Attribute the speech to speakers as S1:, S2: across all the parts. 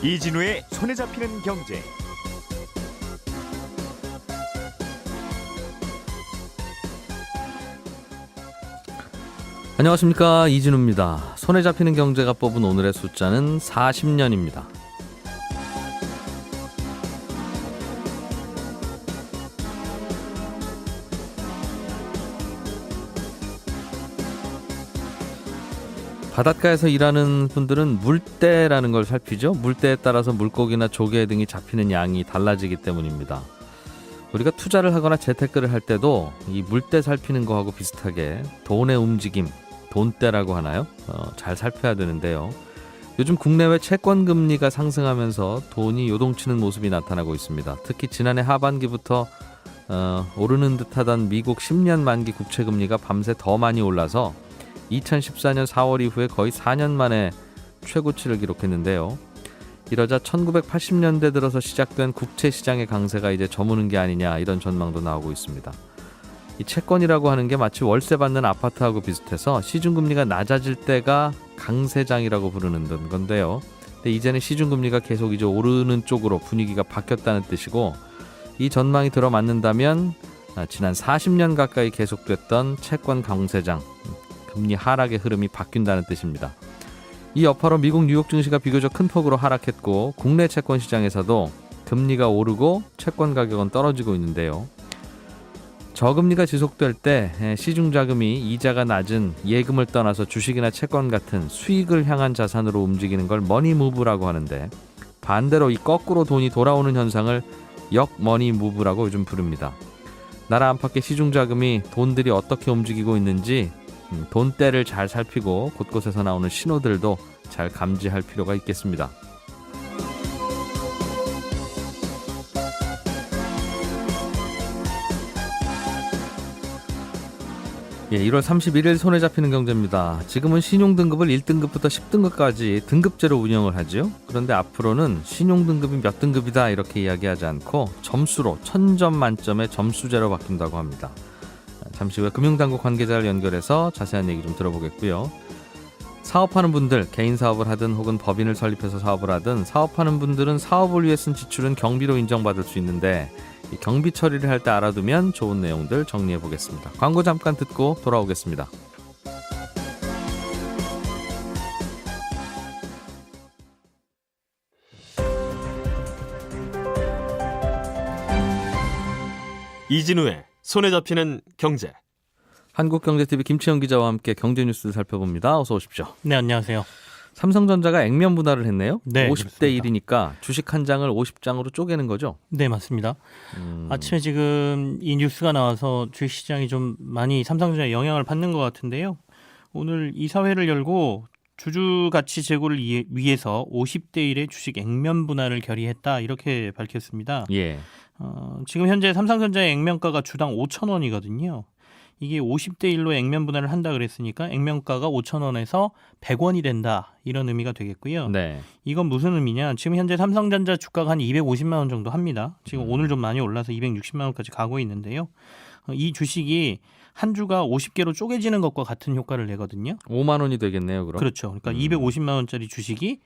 S1: 이진우의 손에 잡히는 경제.
S2: 안녕하십니까, 이진우입니다. 손에 잡히는 경제가 뽑은 오늘의 숫자는 40년입니다. 바닷가에서 일하는 분들은 물때라는 걸 살피죠. 물때에 따라서 물고기나 조개 등이 잡히는 양이 달라지기 때문입니다. 우리가 투자를 하거나 재테크를 할 때도 이 물때 살피는 거하고 비슷하게 돈의 움직임, 돈때라고 하나요? 잘 살펴야 되는데요. 요즘 국내외 채권 금리가 상승하면서 돈이 요동치는 모습이 나타나고 있습니다. 특히 지난해 하반기부터 오르는 듯하던 미국 10년 만기 국채 금리가 밤새 더 많이 올라서 2014년 4월 이후에 거의 4년 만에 최고치를 기록했는데요. 이러자 1980년대 들어서 시작된 국채 시장의 강세가 이제 저무는 게 아니냐, 이런 전망도 나오고 있습니다. 이 채권이라고 하는 게 마치 월세 받는 아파트하고 비슷해서 시중금리가 낮아질 때가 강세장이라고 부르는 건데요. 근데 이제는 시중금리가 계속 이제 오르는 쪽으로 분위기가 바뀌었다는 뜻이고, 이 전망이 들어맞는다면 지난 40년 가까이 계속됐던 채권 강세장, 금리 하락의 흐름이 바뀐다는 뜻입니다. 이 여파로 미국 뉴욕 증시가 비교적 큰 폭으로 하락했고, 국내 채권 시장에서도 금리가 오르고 채권 가격은 떨어지고 있는데요. 저금리가 지속될 때 시중 자금이 이자가 낮은 예금을 떠나서 주식이나 채권 같은 수익을 향한 자산으로 움직이는 걸 머니 무브라고 하는데, 반대로 이 거꾸로 돈이 돌아오는 현상을 역 머니 무브라고 요즘 부릅니다. 나라 안팎의 시중 자금이 돈들이 어떻게 움직이고 있는지 돈대를 잘 살피고 곳곳에서 나오는 신호들도 잘 감지할 필요가 있겠습니다. 예, 1월 31일 손에 잡히는 경제입니다. 지금은 신용등급을 1등급부터 10등급까지 등급제로 운영을 하죠. 그런데 앞으로는 신용등급이 몇 등급이다 이렇게 이야기하지 않고 점수로 1000점 만점의 점수제로 바뀐다고 합니다. 잠시 후에 금융당국 관계자를 연결해서 자세한 얘기 좀 들어보겠고요. 사업하는 분들, 개인 사업을 하든 혹은 법인을 설립해서 사업을 하든 사업하는 분들은 사업을 위해 쓴 지출은 경비로 인정받을 수 있는데, 이 경비 처리를 할 때 알아두면 좋은 내용들 정리해 보겠습니다. 광고 잠깐 듣고 돌아오겠습니다.
S3: 이진우의 손에 잡히는 경제.
S2: 한국경제TV 김치영 기자와 함께 경제 뉴스 살펴봅니다. 어서 오십시오.
S4: 네, 안녕하세요.
S2: 삼성전자가 액면 분할을 했네요.
S4: 네,
S2: 50대 1이니까 주식 한 장을 50장으로 쪼개는 거죠?
S4: 네, 맞습니다. 아침에 지금 이 뉴스가 나와서 주식시장이 좀 많이 삼성전자에 영향을 받는 것 같은데요. 오늘 이사회를 열고 주주가치 제고를 위해서 50대 1의 주식 액면 분할을 결의했다, 이렇게 밝혔습니다.
S2: 예.
S4: 지금 현재 삼성전자의 액면가가 주당 5,000원이거든요. 이게 50대 1로 액면 분할을 한다 그랬으니까 액면가가 5,000원에서 100원이 된다, 이런 의미가 되겠고요.
S2: 네.
S4: 이건 무슨 의미냐? 지금 현재 삼성전자 주가가 한 250만 원 정도 합니다. 지금 오늘 좀 많이 올라서 260만 원까지 가고 있는데요. 이 주식이 한 주가 50개로 쪼개지는 것과 같은 효과를 내거든요.
S2: 5만 원이 되겠네요, 그럼.
S4: 그렇죠. 그러니까 250만 원짜리 주식이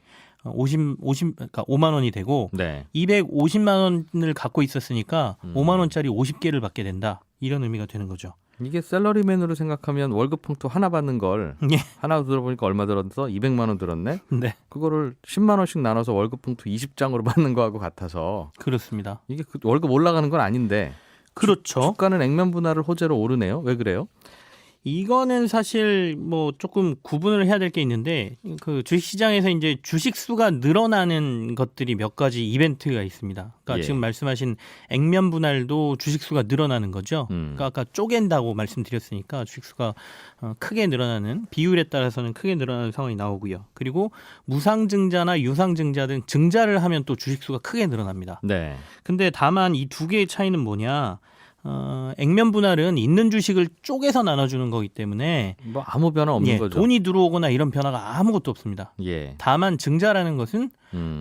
S4: 그러니까 5만 원이 되고,
S2: 네.
S4: 250만 원을 갖고 있었으니까 5만 원짜리 50개를 받게 된다, 이런 의미가 되는 거죠.
S2: 이게 샐러리맨으로 생각하면 월급 봉투 하나 받는 걸
S4: 예.
S2: 하나 들어보니까 얼마 들었어? 200만 원 들었네?
S4: 네,
S2: 그거를 10만 원씩 나눠서 월급 봉투 20장으로 받는 거하고 같아서
S4: 그렇습니다.
S2: 이게 월급 올라가는 건 아닌데
S4: 그렇죠.
S2: 주가는 액면 분할을 호재로 오르네요. 왜 그래요?
S4: 이거는 사실 뭐 조금 구분을 해야 될 게 있는데, 그 주식시장에서 이제 주식 수가 늘어나는 것들이 몇 가지 이벤트가 있습니다. 그러니까
S2: 예.
S4: 지금 말씀하신 액면 분할도 주식 수가 늘어나는 거죠. 그러니까 아까 쪼갠다고 말씀드렸으니까 주식 수가 크게 늘어나는, 비율에 따라서는 크게 늘어나는 상황이 나오고요. 그리고 무상증자나 유상증자 등 증자를 하면 또 주식 수가 크게 늘어납니다.
S2: 네.
S4: 근데 다만 이 두 개의 차이는 뭐냐? 액면 분할은 있는 주식을 쪼개서 나눠주는 거기 때문에
S2: 뭐 아무 변화 없는 거죠.
S4: 돈이 들어오거나 이런 변화가 아무것도 없습니다.
S2: 예.
S4: 다만 증자라는 것은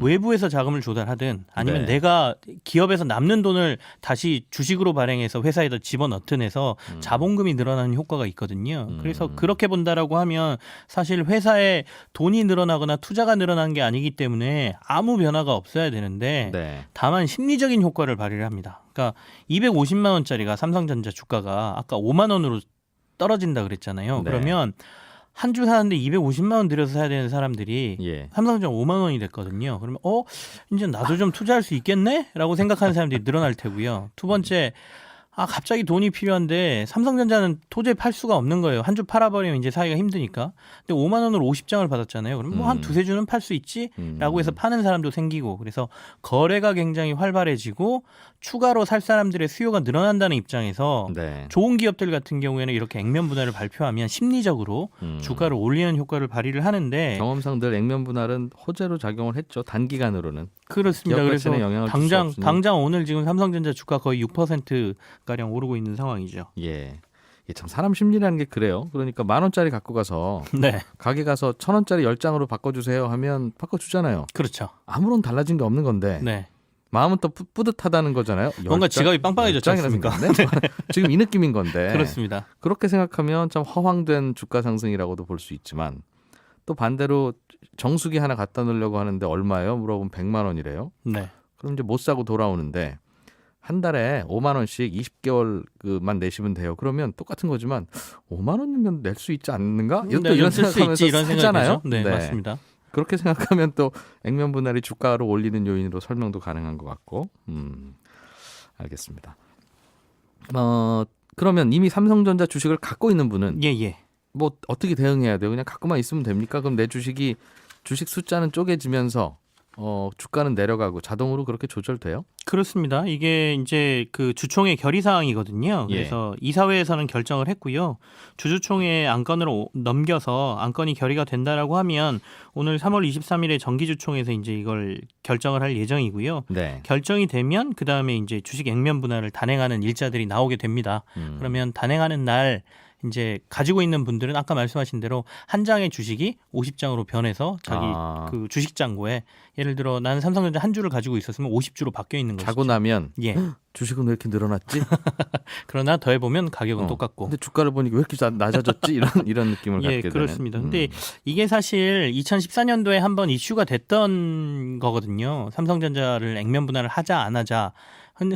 S4: 외부에서 자금을 조달하든 아니면
S2: 네.
S4: 내가 기업에서 남는 돈을 다시 주식으로 발행해서 회사에다 집어넣든 해서 자본금이 늘어나는 효과가 있거든요. 그래서 그렇게 본다라고 하면 사실 회사에 돈이 늘어나거나 투자가 늘어난 게 아니기 때문에 아무 변화가 없어야 되는데
S2: 네.
S4: 다만 심리적인 효과를 발휘를 합니다. 그러니까 250만 원짜리가 삼성전자 주가가 아까 5만 원으로 떨어진다 그랬잖아요.
S2: 네.
S4: 그러면 한 주 사는데 250만 원 들여서 사야 되는 사람들이
S2: 예.
S4: 삼성전자 5만 원이 됐거든요. 그러면 이제 나도 좀 투자할 수 있겠네? 라고 생각하는 사람들이 늘어날 테고요. 두 번째, 갑자기 돈이 필요한데 삼성전자는 도저히 팔 수가 없는 거예요. 한 주 팔아버리면 이제 사기가 힘드니까. 근데 5만 원으로 50장을 받았잖아요. 그럼 뭐 한 두세 주는 팔 수 있지? 라고 해서 파는 사람도 생기고 그래서 거래가 굉장히 활발해지고 추가로 살 사람들의 수요가 늘어난다는 입장에서
S2: 네.
S4: 좋은 기업들 같은 경우에는 이렇게 액면 분할을 발표하면 심리적으로 주가를 올리는 효과를 발휘를 하는데
S2: 경험상 늘 액면 분할은 호재로 작용을 했죠. 단기간으로는.
S4: 그렇습니다.
S2: 기업
S4: 그래서
S2: 가치에 영향을 줄수 없으니.
S4: 당장 오늘 지금 삼성전자 주가 거의 6%가량 오르고 있는 상황이죠.
S2: 예. 이게 참 사람 심리라는 게 그래요. 그러니까 10,000원짜리 갖고 가서
S4: 네,
S2: 가게 가서 1,000원짜리 10장으로 바꿔주세요 하면 바꿔주잖아요.
S4: 그렇죠.
S2: 아무런 달라진 게 없는 건데
S4: 네,
S2: 마음은 또 뿌듯하다는 거잖아요.
S4: 뭔가
S2: 10장?
S4: 지갑이 빵빵해졌지
S2: 10장이나
S4: 않습니까?
S2: 생겼네? 지금 이 느낌인 건데
S4: 그렇습니다.
S2: 그렇게 생각하면 참 허황된 주가 상승이라고도 볼 수 있지만 또 반대로 정수기 하나 갖다 놓으려고 하는데 얼마예요? 물어보면 100만 원이래요.
S4: 네,
S2: 그럼 이제 못 사고 돌아오는데 한 달에 5만 원씩 20개월만 내시면 돼요. 그러면 똑같은 거지만 5만 원이면 낼 수 있지 않는가?
S4: 네,
S2: 이런
S4: 쓸수
S2: 생각하면서
S4: 있지 이런 생각이
S2: 사잖아요.
S4: 들죠. 네, 맞습니다.
S2: 그렇게 생각하면 또 액면 분할이 주가를 올리는 요인으로 설명도 가능한 것 같고. 알겠습니다. 그러면 이미 삼성전자 주식을 갖고 있는 분은
S4: 예.
S2: 뭐 어떻게 대응해야 돼요? 그냥 갖고만 있으면 됩니까? 그럼 내 주식 숫자는 쪼개지면서 주가는 내려가고 자동으로 그렇게 조절돼요?
S4: 그렇습니다. 이게 이제 그 주총의 결의 사항이거든요. 그래서 이사회에서는 결정을 했고요. 주주총회 안건으로 넘겨서 안건이 결의가 된다라고 하면 오늘 3월 23일에 정기주총에서 이제 이걸 결정을 할 예정이고요.
S2: 네.
S4: 결정이 되면 그 다음에 이제 주식 액면 분할을 단행하는 일자들이 나오게 됩니다. 그러면 단행하는 날 이제 가지고 있는 분들은 아까 말씀하신 대로 한 장의 주식이 50장으로 변해서 자기 그 주식 잔고에 예를 들어 나는 삼성전자 한 주를 가지고 있었으면 50주로 바뀌어 있는 거죠.
S2: 자고 나면
S4: 예.
S2: 주식은 왜 이렇게 늘어났지?
S4: 그러나 더해 보면 가격은 똑같고.
S2: 근데 주가를 보니까 왜 이렇게 낮아졌지? 이런 느낌을 갖게 되는.
S4: 그렇습니다. 근데 이게 사실 2014년도에 한번 이슈가 됐던 거거든요. 삼성전자를 액면 분할을 하자 안 하자.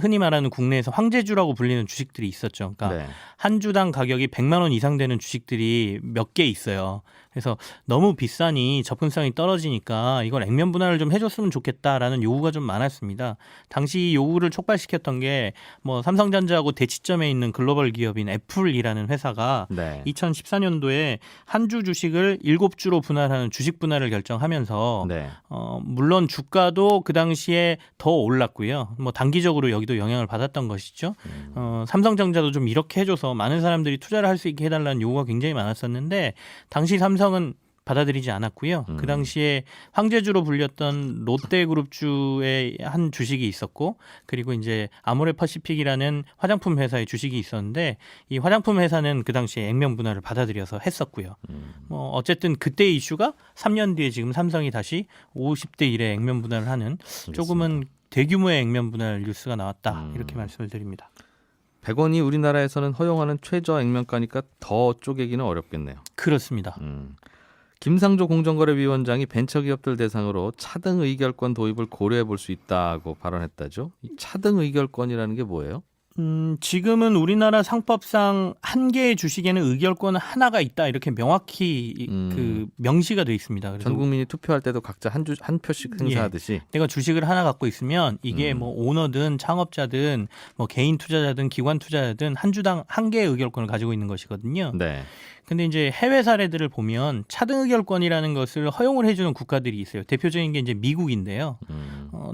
S4: 흔히 말하는 국내에서 황제주라고 불리는 주식들이 있었죠. 그러니까
S2: 네.
S4: 한 주당 가격이 100만 원 이상 되는 주식들이 몇 개 있어요. 그래서 너무 비싸니 접근성이 떨어지니까 이걸 액면 분할을 좀 해줬으면 좋겠다라는 요구가 좀 많았습니다. 당시 요구를 촉발시켰던 게 뭐 삼성전자하고 대치점에 있는 글로벌 기업인 애플이라는 회사가
S2: 네.
S4: 2014년도에 한 주 주식을 7주로 분할하는 주식 분할을 결정하면서
S2: 네.
S4: 물론 주가도 그 당시에 더 올랐고요. 뭐 단기적으로 여기도 영향을 받았던 것이죠. 삼성전자도 좀 이렇게 해줘서 많은 사람들이 투자를 할 수 있게 해달라는 요구가 굉장히 많았었는데 당시 삼성은 받아들이지 않았고요. 그 당시에 황제주로 불렸던 롯데그룹주의 한 주식이 있었고 그리고 이제 아모레퍼시픽이라는 화장품 회사의 주식이 있었는데 이 화장품 회사는 그 당시에 액면 분할을 받아들여서 했었고요. 뭐 어쨌든 그때 이슈가 3년 뒤에 지금 삼성이 다시 50대 1의 액면 분할을 하는 조금은 대규모의 액면 분할 뉴스가 나왔다. 이렇게 말씀을 드립니다.
S2: 100원이 우리나라에서는 허용하는 최저 액면가니까 더 쪼개기는 어렵겠네요.
S4: 그렇습니다.
S2: 김상조 공정거래위원장이 벤처기업들 대상으로 차등 의결권 도입을 고려해 볼 수 있다고 발언했다죠. 이 차등 의결권이라는 게 뭐예요?
S4: 지금은 우리나라 상법상 한 개의 주식에는 의결권 하나가 있다 이렇게 명확히 그 명시가 돼 있습니다. 그래서
S2: 전 국민이 투표할 때도 각자 한 표씩 행사하듯이
S4: 내가 주식을 하나 갖고 있으면 이게 뭐 오너든 창업자든 뭐 개인 투자자든 기관 투자자든 한 주당 한 개의 의결권을 가지고 있는 것이거든요.
S2: 네.
S4: 근데 이제 해외 사례들을 보면 차등 의결권이라는 것을 허용을 해주는 국가들이 있어요. 대표적인 게 이제 미국인데요.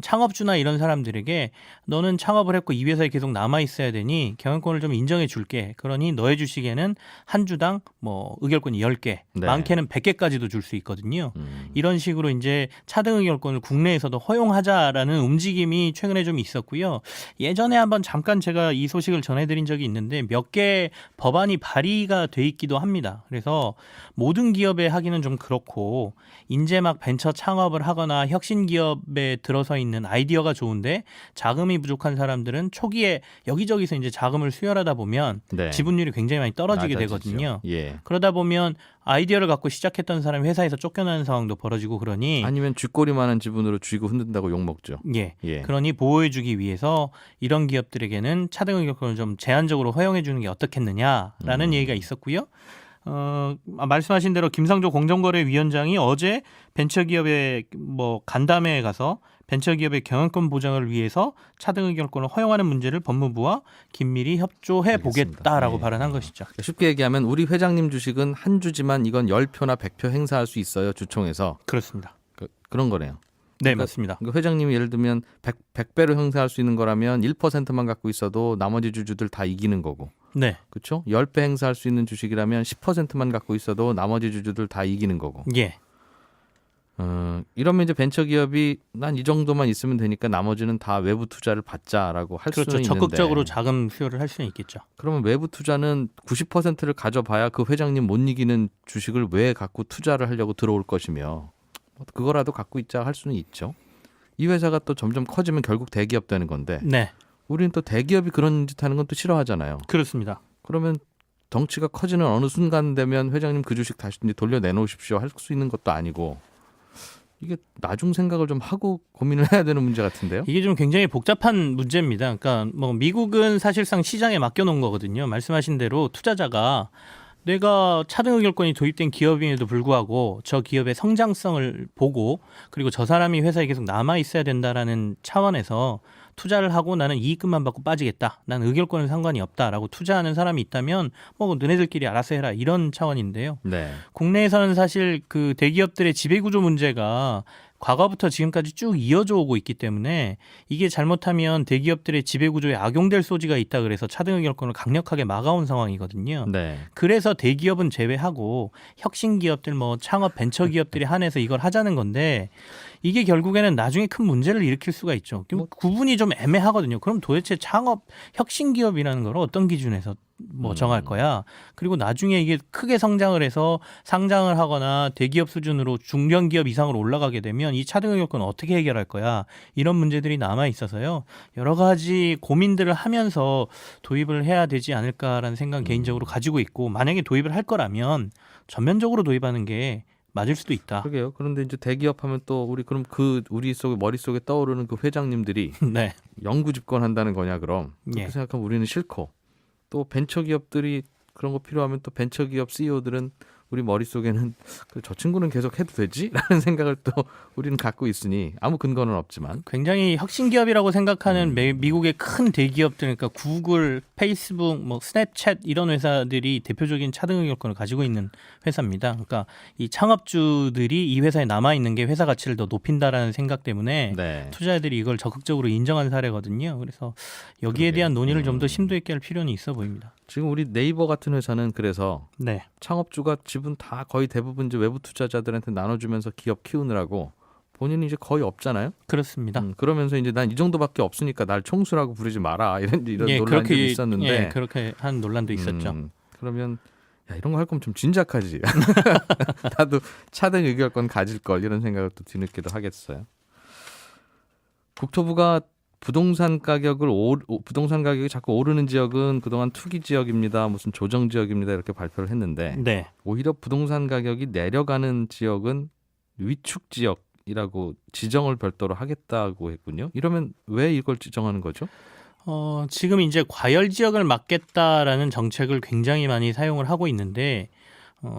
S4: 창업주나 이런 사람들에게 너는 창업을 했고 이 회사에 계속 남아 있어야 되니 경영권을 좀 인정해 줄게. 그러니 너의 주식에는 한 주당 뭐 의결권이 10개,
S2: 네.
S4: 많게는 100개까지도 줄 수 있거든요. 이런 식으로 이제 차등 의결권을 국내에서도 허용하자라는 움직임이 최근에 좀 있었고요. 예전에 한번 잠깐 제가 이 소식을 전해드린 적이 있는데 몇 개 법안이 발의가 돼 있기도 합니다. 그래서 모든 기업에 하기는 좀 그렇고 이제 막 벤처 창업을 하거나 혁신 기업에 들어서 있는 아이디어가 좋은데 자금이 부족한 사람들은 초기에 여기저기서 이제 자금을 수혈하다 보면
S2: 네.
S4: 지분율이 굉장히 많이 떨어지게
S2: 낮아지죠.
S4: 되거든요.
S2: 예.
S4: 그러다 보면 아이디어를 갖고 시작했던 사람이 회사에서 쫓겨나는 상황도 벌어지고 그러니
S2: 아니면 쥐꼬리 많은 지분으로 쥐고 흔든다고 욕 먹죠.
S4: 예.
S2: 예.
S4: 그러니 보호해주기 위해서 이런 기업들에게는 차등 의결권을 좀 제한적으로 허용해주는 게 어떻겠느냐라는 얘기가 있었고요. 말씀하신 대로 김상조 공정거래위원장이 어제 벤처기업의 뭐 간담회에 가서 벤처기업의 경영권 보장을 위해서 차등 의결권을 허용하는 문제를 법무부와 긴밀히 협조해 보겠다라고
S2: 네.
S4: 발언한 것이죠.
S2: 쉽게 얘기하면 우리 회장님 주식은 한 주지만 이건 10표나 100표 행사할 수 있어요. 주총에서.
S4: 그렇습니다.
S2: 그런 거네요.
S4: 네, 맞습니다.
S2: 그러니까 회장님이 예를 들면 100배로 행사할 수 있는 거라면 1%만 갖고 있어도 나머지 주주들 다 이기는 거고.
S4: 네,
S2: 그렇죠? 10배 행사할 수 있는 주식이라면 10%만 갖고 있어도 나머지 주주들 다 이기는 거고.
S4: 예,
S2: 이러면 이제 벤처기업이 난 이 정도만 있으면 되니까 나머지는 다 외부 투자를 받자라고 할
S4: 그렇죠.
S2: 수는
S4: 적극적으로
S2: 있는데
S4: 자금 수요를 할 수는 있겠죠.
S2: 그러면 외부 투자는 90%를 가져봐야 그 회장님 못 이기는 주식을 왜 갖고 투자를 하려고 들어올 것이며 그거라도 갖고 있자 할 수는 있죠. 이 회사가 또 점점 커지면 결국 대기업 되는 건데
S4: 네,
S2: 우리는 또 대기업이 그런 짓 하는 건 또 싫어하잖아요.
S4: 그렇습니다.
S2: 그러면 덩치가 커지는 어느 순간 되면 회장님 그 주식 다시 이제 돌려내놓으십시오 할 수 있는 것도 아니고 이게 나중 생각을 좀 하고 고민을 해야 되는 문제 같은데요.
S4: 이게 좀 굉장히 복잡한 문제입니다. 그러니까 뭐 미국은 사실상 시장에 맡겨놓은 거거든요. 말씀하신 대로 투자자가 내가 차등 의결권이 도입된 기업임에도 불구하고 저 기업의 성장성을 보고 그리고 저 사람이 회사에 계속 남아 있어야 된다라는 차원에서 투자를 하고 나는 이익금만 받고 빠지겠다. 난 의결권은 상관이 없다라고 투자하는 사람이 있다면 뭐 너네들끼리 알아서 해라 이런 차원인데요.
S2: 네.
S4: 국내에서는 사실 그 대기업들의 지배구조 문제가 과거부터 지금까지 쭉 이어져 오고 있기 때문에 이게 잘못하면 대기업들의 지배구조에 악용될 소지가 있다 그래서 차등 의결권을 강력하게 막아온 상황이거든요.
S2: 네.
S4: 그래서 대기업은 제외하고 혁신 기업들 뭐 창업 벤처 기업들에 한해서 이걸 하자는 건데 이게 결국에는 나중에 큰 문제를 일으킬 수가 있죠. 구분이 좀 애매하거든요. 그럼 도대체 창업 혁신 기업이라는 걸 어떤 기준에서 뭐 정할 거야. 그리고 나중에 이게 크게 성장을 해서 상장을 하거나 대기업 수준으로 중견기업 이상으로 올라가게 되면 이 차등 의결권을 어떻게 해결할 거야. 이런 문제들이 남아 있어서요. 여러 가지 고민들을 하면서 도입을 해야 되지 않을까라는 생각 개인적으로 가지고 있고 만약에 도입을 할 거라면 전면적으로 도입하는 게 맞을 수도 있다.
S2: 그러게요. 그런데 이제 대기업 하면 또 그럼 우리 속에 머릿속에 떠오르는 그 회장님들이
S4: 네.
S2: 영구 집권한다는 거냐 그럼. 그렇게
S4: 예.
S2: 생각하면 우리는 싫고 또 벤처기업들이 그런 거 필요하면 또 벤처기업 CEO들은 우리 머릿속에는 저 친구는 계속 해도 되지? 라는 생각을 또 우리는 갖고 있으니 아무 근거는 없지만
S4: 굉장히 혁신 기업이라고 생각하는 미국의 큰 대기업들, 그러니까 구글, 페이스북, 뭐 스냅챗 이런 회사들이 대표적인 차등 의결권을 가지고 있는 회사입니다. 그러니까 이 창업주들이 이 회사에 남아 있는 게 회사 가치를 더 높인다라는 생각 때문에
S2: 네.
S4: 투자자들이 이걸 적극적으로 인정한 사례거든요. 그래서 여기에 대한 논의를 좀 더 심도 있게 할 필요는 있어 보입니다.
S2: 지금 우리 네이버 같은 회사는 그래서
S4: 네,
S2: 창업주가 지분 다 거의 대부분 이제 외부 투자자들한테 나눠주면서 기업 키우느라고 본인이 이제 거의 없잖아요.
S4: 그렇습니다.
S2: 그러면서 이제 난 이 정도밖에 없으니까 날 총수라고 부르지 마라 이런 논란이 좀 있었는데
S4: 예, 그렇게 한 논란도 있었죠.
S2: 그러면 야, 이런 거 할 거면 좀 진작하지. 나도 차등 의결권 가질 걸 이런 생각을 또 뒤늦게도 하겠어요. 국토부가 부동산 가격이 자꾸 오르는 지역은 그동안 투기 지역입니다. 무슨 조정 지역입니다. 이렇게 발표를 했는데
S4: 네.
S2: 오히려 부동산 가격이 내려가는 지역은 위축 지역이라고 지정을 별도로 하겠다고 했군요. 이러면 왜 이걸 지정하는 거죠?
S4: 지금 이제 과열 지역을 막겠다라는 정책을 굉장히 많이 사용을 하고 있는데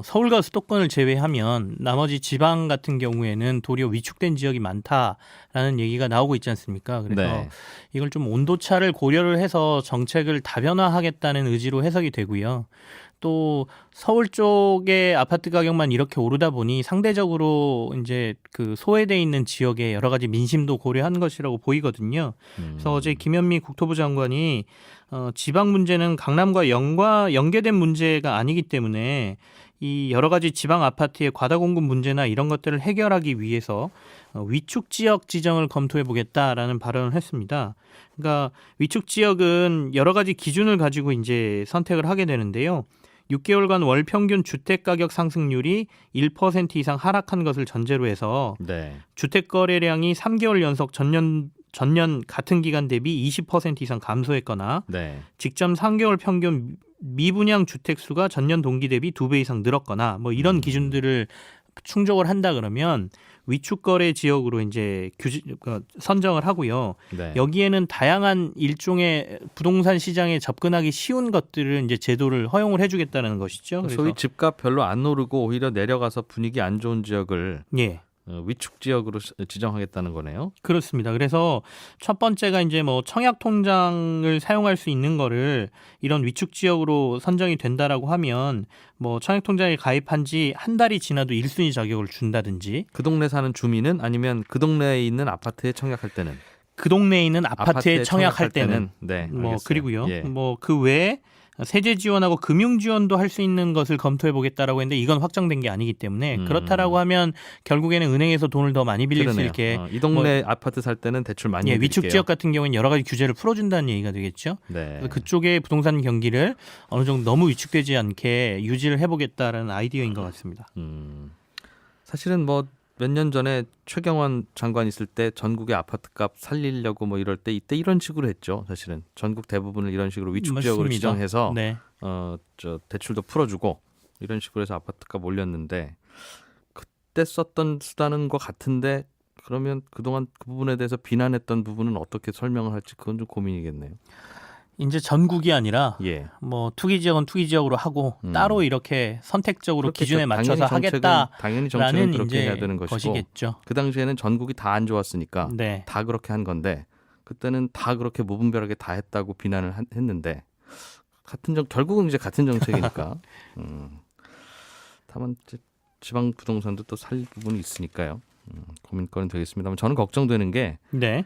S4: 서울과 수도권을 제외하면 나머지 지방 같은 경우에는 도리어 위축된 지역이 많다라는 얘기가 나오고 있지 않습니까? 그래서
S2: 네.
S4: 이걸 좀 온도차를 고려를 해서 정책을 다변화하겠다는 의지로 해석이 되고요. 또 서울 쪽의 아파트 가격만 이렇게 오르다 보니 상대적으로 이제 그 소외돼 있는 지역의 여러 가지 민심도 고려한 것이라고 보이거든요. 그래서 어제 김현미 국토부 장관이 지방 문제는 강남과 연계된 문제가 아니기 때문에 이 여러 가지 지방 아파트의 과다 공급 문제나 이런 것들을 해결하기 위해서 위축 지역 지정을 검토해 보겠다라는 발언을 했습니다. 그러니까 위축 지역은 여러 가지 기준을 가지고 이제 선택을 하게 되는데요. 6개월간 월 평균 주택 가격 상승률이 1% 이상 하락한 것을 전제로 해서
S2: 네.
S4: 주택 거래량이 3개월 연속 전년 같은 기간 대비 20% 이상 감소했거나
S2: 네.
S4: 직전 3개월 평균 미분양 주택 수가 전년 동기 대비 2배 이상 늘었거나 뭐 이런 기준들을 충족을 한다 그러면 위축 거래 지역으로 이제 선정을 하고요.
S2: 네.
S4: 여기에는 다양한 일종의 부동산 시장에 접근하기 쉬운 것들을 이제 제도를 허용을 해주겠다는 것이죠. 그래서
S2: 소위 집값 별로 안 오르고 오히려 내려가서 분위기 안 좋은 지역을
S4: 예.
S2: 위축 지역으로 지정하겠다는 거네요.
S4: 그렇습니다. 그래서 첫 번째가 이제 뭐 청약 통장을 사용할 수 있는 거를 이런 위축 지역으로 선정이 된다라고 하면 뭐 청약 통장에 가입한 지 한 달이 지나도 1순위 자격을 준다든지
S2: 그 동네 사는 주민은 아니면 그 동네에 있는 아파트에 청약할 때는
S4: 그 동네에 있는 아파트에 청약할 때는
S2: 네.
S4: 뭐
S2: 알겠어요.
S4: 그리고요.
S2: 예.
S4: 뭐 그 외에 세제 지원하고 금융 지원도 할 수 있는 것을 검토해 보겠다라고 했는데 이건 확정된 게 아니기 때문에 그렇다라고 하면 결국에는 은행에서 돈을 더 많이 빌릴
S2: 그러네요.
S4: 수 있게
S2: 이 동네 아파트 살 때는 대출 많이
S4: 예,
S2: 해드릴게요.
S4: 위축 지역 같은 경우에는 여러 가지 규제를 풀어준다는 얘기가 되겠죠.
S2: 네.
S4: 그래서 그쪽의 부동산 경기를 어느 정도 너무 위축되지 않게 유지를 해보겠다라는 아이디어인 것 같습니다.
S2: 사실은 뭐 몇 년 전에 최경환 장관 있을 때 전국의 아파트값 살리려고 뭐 이럴 때 이때 이런 식으로 했죠. 사실은 전국 대부분을 이런 식으로 위축 지역으로
S4: 맞습니다.
S2: 지정해서
S4: 네.
S2: 저 대출도 풀어주고 이런 식으로 해서 아파트값 올렸는데 그때 썼던 수단인 것 같은데 그러면 그동안 그 부분에 대해서 비난했던 부분은 어떻게 설명을 할지 그건 좀 고민이겠네요.
S4: 이제 전국이 아니라
S2: 예.
S4: 뭐 투기 지역은 투기 지역으로 하고 따로 이렇게 선택적으로
S2: 그렇겠죠.
S4: 기준에 맞춰서
S2: 당연히 정책은
S4: 하겠다라는
S2: 그렇게
S4: 이제
S2: 해야 되는 것이고
S4: 것이겠죠.
S2: 그 당시에는 전국이 다 안 좋았으니까
S4: 네.
S2: 다 그렇게 한 건데 그때는 다 그렇게 무분별하게 다 했다고 비난을 했는데 결국은 이제 같은 정책이니까 다만 이제 지방 부동산도 또 살릴 부분이 있으니까요. 고민거리는 되겠습니다만 저는 걱정되는 게
S4: 네.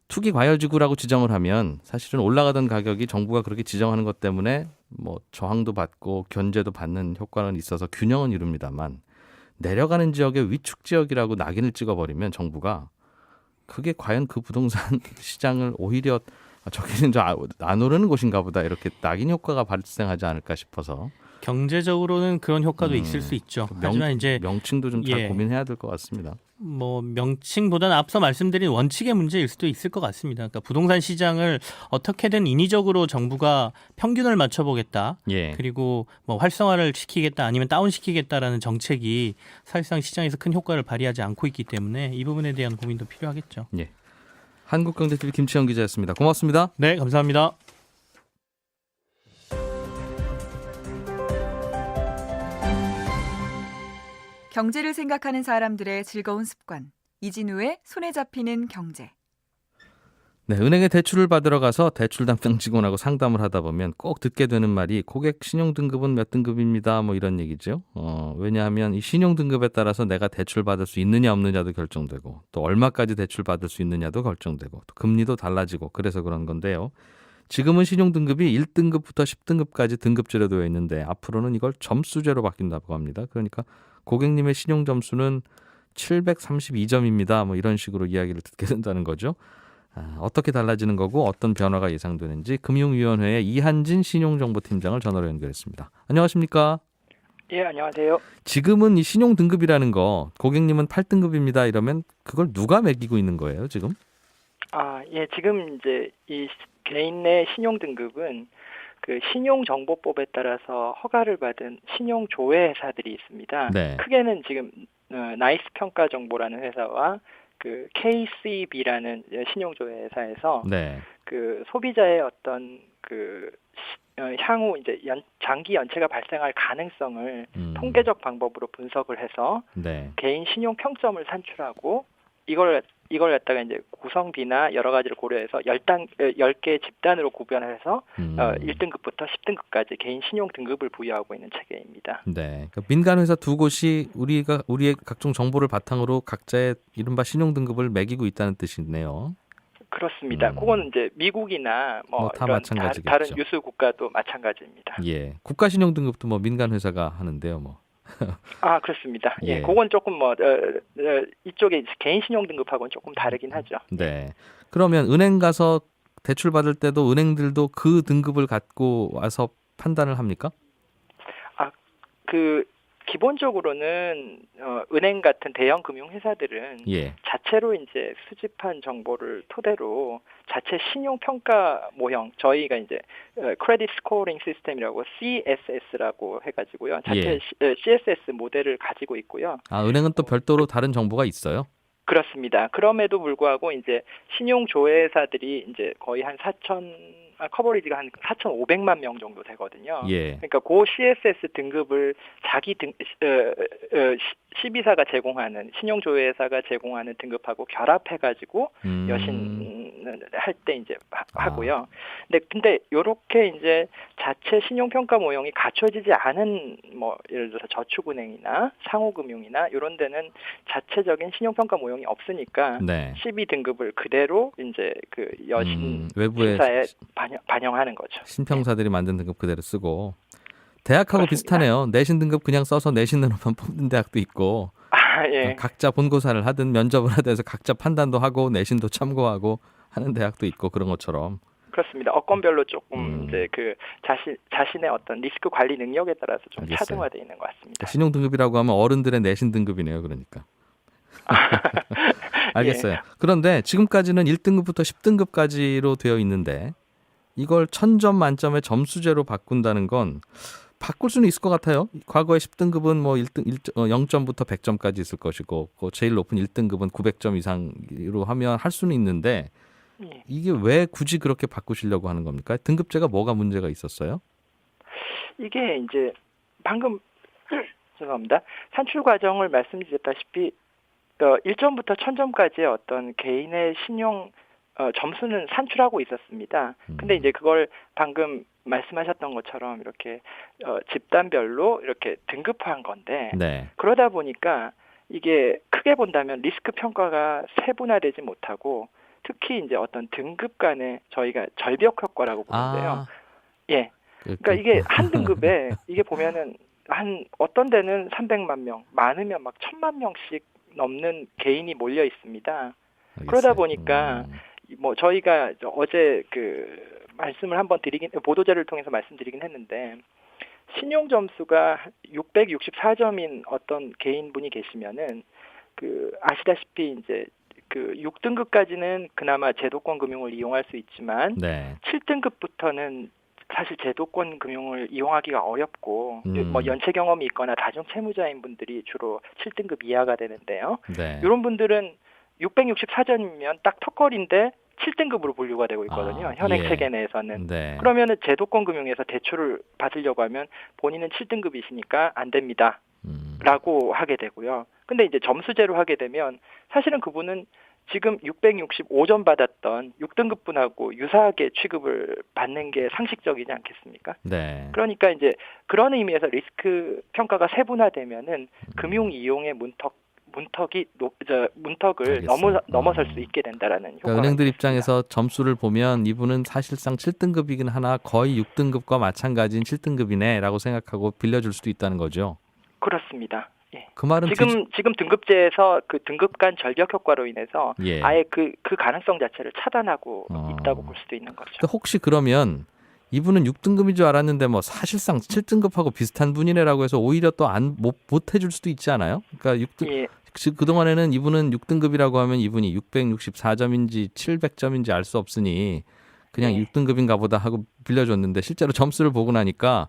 S2: 투기 과열지구라고 지정을 하면 사실은 올라가던 가격이 정부가 그렇게 지정하는 것 때문에 뭐 저항도 받고 견제도 받는 효과는 있어서 균형은 이룹니다만 내려가는 지역의 위축 지역이라고 낙인을 찍어버리면 정부가 그게 과연 그 부동산 시장을 오히려 저기는 안 오르는 곳인가 보다 이렇게 낙인 효과가 발생하지 않을까 싶어서
S4: 경제적으로는 그런 효과도 있을 수 있죠. 하지만 이제
S2: 명칭도 좀 잘
S4: 예.
S2: 고민해야 될 것 같습니다.
S4: 뭐 명칭보다는 앞서 말씀드린 원칙의 문제일 수도 있을 것 같습니다. 그러니까 부동산 시장을 어떻게든 인위적으로 정부가 평균을 맞춰보겠다.
S2: 예.
S4: 그리고 뭐 활성화를 시키겠다 아니면 다운시키겠다라는 정책이 사실상 시장에서 큰 효과를 발휘하지 않고 있기 때문에 이 부분에 대한 고민도 필요하겠죠.
S2: 예. 한국경제TV 김치영 기자였습니다. 고맙습니다.
S4: 네, 감사합니다.
S5: 경제를 생각하는 사람들의 즐거운 습관. 이진우의 손에 잡히는 경제.
S2: 네, 은행에 대출을 받으러 가서 대출 담당 직원하고 상담을 하다 보면 꼭 듣게 되는 말이 고객 신용 등급은 몇 등급입니다. 뭐 이런 얘기죠. 왜냐하면 이 신용 등급에 따라서 내가 대출 받을 수 있느냐 없느냐도 결정되고 또 얼마까지 대출 받을 수 있느냐도 결정되고 또 금리도 달라지고 그래서 그런 건데요. 지금은 신용 등급이 1등급부터 10등급까지 등급제로 되어 있는데 앞으로는 이걸 점수제로 바뀐다고 합니다. 그러니까 고객님의 신용 점수는 732점입니다. 뭐 이런 식으로 이야기를 듣게 된다는 거죠. 어떻게 달라지는 거고 어떤 변화가 예상되는지 금융위원회의 이한진 신용정보팀장을 전화로 연결했습니다. 안녕하십니까?
S6: 예, 안녕하세요.
S2: 지금은 이 신용 등급이라는 거 고객님은 8등급입니다. 이러면 그걸 누가 매기고 있는 거예요, 지금?
S6: 예, 지금 이제 이 개인 내 신용 등급은 그 신용정보법에 따라서 허가를 받은 신용조회 회사들이 있습니다.
S2: 네.
S6: 크게는 지금 나이스 평가정보라는 회사와 그 KCB라는 신용조회 회사에서
S2: 네.
S6: 그 소비자의 어떤 그 향후 이제 장기 연체가 발생할 가능성을 통계적 방법으로 분석을 해서
S2: 네.
S6: 개인 신용 평점을 산출하고 이걸 이걸 갖다가 이제 구성비나 여러 가지를 고려해서 10개 집단으로 구별해서 1등급부터 10등급까지 개인 신용 등급을 부여하고 있는 체계입니다.
S2: 네. 그러니까 민간 회사 두 곳이 우리의 각종 정보를 바탕으로 각자의 이른바 신용 등급을 매기고 있다는 뜻이네요.
S6: 그렇습니다. 그건 이제 미국이나
S2: 다
S6: 이런
S2: 마찬가지겠죠.
S6: 다른 유수 국가도 마찬가지입니다.
S2: 예. 국가 신용 등급도 뭐 민간 회사가 하는데요, 뭐.
S6: 아, 그렇습니다.
S2: 예.
S6: 예, 그건 조금 이쪽에 개인 신용 등급하고는 조금 다르긴 하죠.
S2: 네. 그러면 은행 가서 대출 받을 때도 은행들도 그 등급을 갖고 와서 판단을 합니까?
S6: 기본적으로는 은행 같은 대형 금융 회사들은
S2: 예.
S6: 자체로 이제 수집한 정보를 토대로 자체 신용 평가 모형, 저희가 이제 크레딧 스코어링 시스템이라고 CSS라고 해가지고요. 자체 CSS 모델을 가지고 있고요.
S2: 아, 은행은 또 별도로 다른 정보가 있어요?
S6: 그렇습니다. 그럼에도 불구하고 이제 신용 조회사들이 이제 거의 한 커버리지가 한 4,500만 명 정도 되거든요.
S2: 예.
S6: 그러니까 그 CSS 등급을 자기 시비사가 제공하는 신용조회사가 제공하는 등급하고 결합해가지고 여신할 때 이제 하고요. 근데 요렇게 이제 자체 신용평가 모형이 갖춰지지 않은 뭐 예를 들어서 저축은행이나 상호금융이나 이런 데는 자체적인 신용평가 모형이 없으니까
S2: 네.
S6: 12등급을 그대로 이제 그 여신
S2: 외부에
S6: 회사에 반영하는 거죠.
S2: 신평사들이 만든 등급 그대로 쓰고 대학하고
S6: 그렇습니다.
S2: 비슷하네요. 내신 등급 그냥 써서 내신으로만 뽑는 대학도 있고
S6: 예.
S2: 각자 본고사를 하든 면접을 하든 해서 각자 판단도 하고 내신도 참고하고 하는 대학도 있고 그런 것처럼.
S6: 그렇습니다. 업권별로 조금 이제 그 자신의 어떤 리스크 관리 능력에 따라서 좀
S2: 알겠어요.
S6: 차등화되어 있는 것 같습니다.
S2: 신용 등급이라고 하면 어른들의 내신 등급이네요. 그러니까. 알겠어요.
S6: 예.
S2: 그런데 지금까지는 1등급부터 10등급까지로 되어 있는데 이걸 1000점 만점의 점수제로 바꾼다는 건 바꿀 수는 있을 것 같아요. 과거에 10등급은 뭐 0점부터 100점까지 있을 것이고 제일 높은 1등급은 900점 이상으로 하면 할 수는 있는데
S6: 예.
S2: 이게 왜 굳이 그렇게 바꾸시려고 하는 겁니까? 등급제가 뭐가 문제가 있었어요?
S6: 이게 이제 방금 죄송합니다. 산출 과정을 말씀드렸다시피 1점부터 1000점까지의 어떤 개인의 신용 점수는 산출하고 있었습니다. 근데 이제 그걸 방금 말씀하셨던 것처럼 이렇게 집단별로 이렇게 등급화한 건데
S2: 네.
S6: 그러다 보니까 이게 크게 본다면 리스크 평가가 세분화되지 못하고 특히 이제 어떤 등급 간의 저희가 절벽 효과라고 보는데요. 예. 그러니까 이게 한 등급에 이게 보면은 한 어떤 데는 300만 명, 많으면 막 1000만 명씩 넘는 개인이 몰려 있습니다.
S2: 알겠어요.
S6: 그러다 보니까 뭐 저희가 어제 그 말씀을 한번 보도자료를 통해서 말씀드리긴 했는데 신용 점수가 664점인 어떤 개인분이 계시면은 그 아시다시피 이제 그 6등급까지는 그나마 제도권 금융을 이용할 수 있지만
S2: 네.
S6: 7등급부터는 사실 제도권 금융을 이용하기가 어렵고 뭐 연체 경험이 있거나 다중 채무자인 분들이 주로 7등급 이하가 되는데요.
S2: 네.
S6: 이런 분들은 664점이면 딱 턱걸이인데 7등급으로 분류가 되고 있거든요. 현행
S2: 예.
S6: 체계 내에서는.
S2: 네.
S6: 그러면은 제도권 금융에서 대출을 받으려고 하면 본인은 7등급이시니까 안 됩니다. 라고 하게 되고요. 근데 이제 점수제로 하게 되면 사실은 그분은 지금 665점 받았던 6등급분하고 유사하게 취급을 받는 게 상식적이지 않겠습니까?
S2: 네.
S6: 그러니까 이제 그런 의미에서 리스크 평가가 세분화되면은 금융 이용의 문턱을
S2: 알겠어요.
S6: 넘어설 수 있게 된다라는 효과가
S2: 그러니까 은행들
S6: 있습니다.
S2: 입장에서 점수를 보면 이분은 사실상 7등급이긴 하나 거의 6등급과 마찬가지인 7등급이네라고 생각하고 빌려줄 수도 있다는 거죠.
S6: 그렇습니다. 예.
S2: 그 말은
S6: 지금 등급제에서 그 등급 간 절벽 효과로 인해서
S2: 예.
S6: 아예 그 가능성 자체를 차단하고 있다고 볼 수도 있는 거죠.
S2: 근데 혹시 그러면 이분은 6등급인 줄 알았는데 뭐 사실상 7등급하고 비슷한 분이네라고 해서 오히려 또 못 해줄 수도 있지 않아요? 그러니까 6등
S6: 예.
S2: 그동안에는 이분은 6등급이라고 하면 이분이 664점인지 700점인지 알 수 없으니 그냥
S6: 예.
S2: 6등급인가 보다 하고 빌려줬는데 실제로 점수를 보고 나니까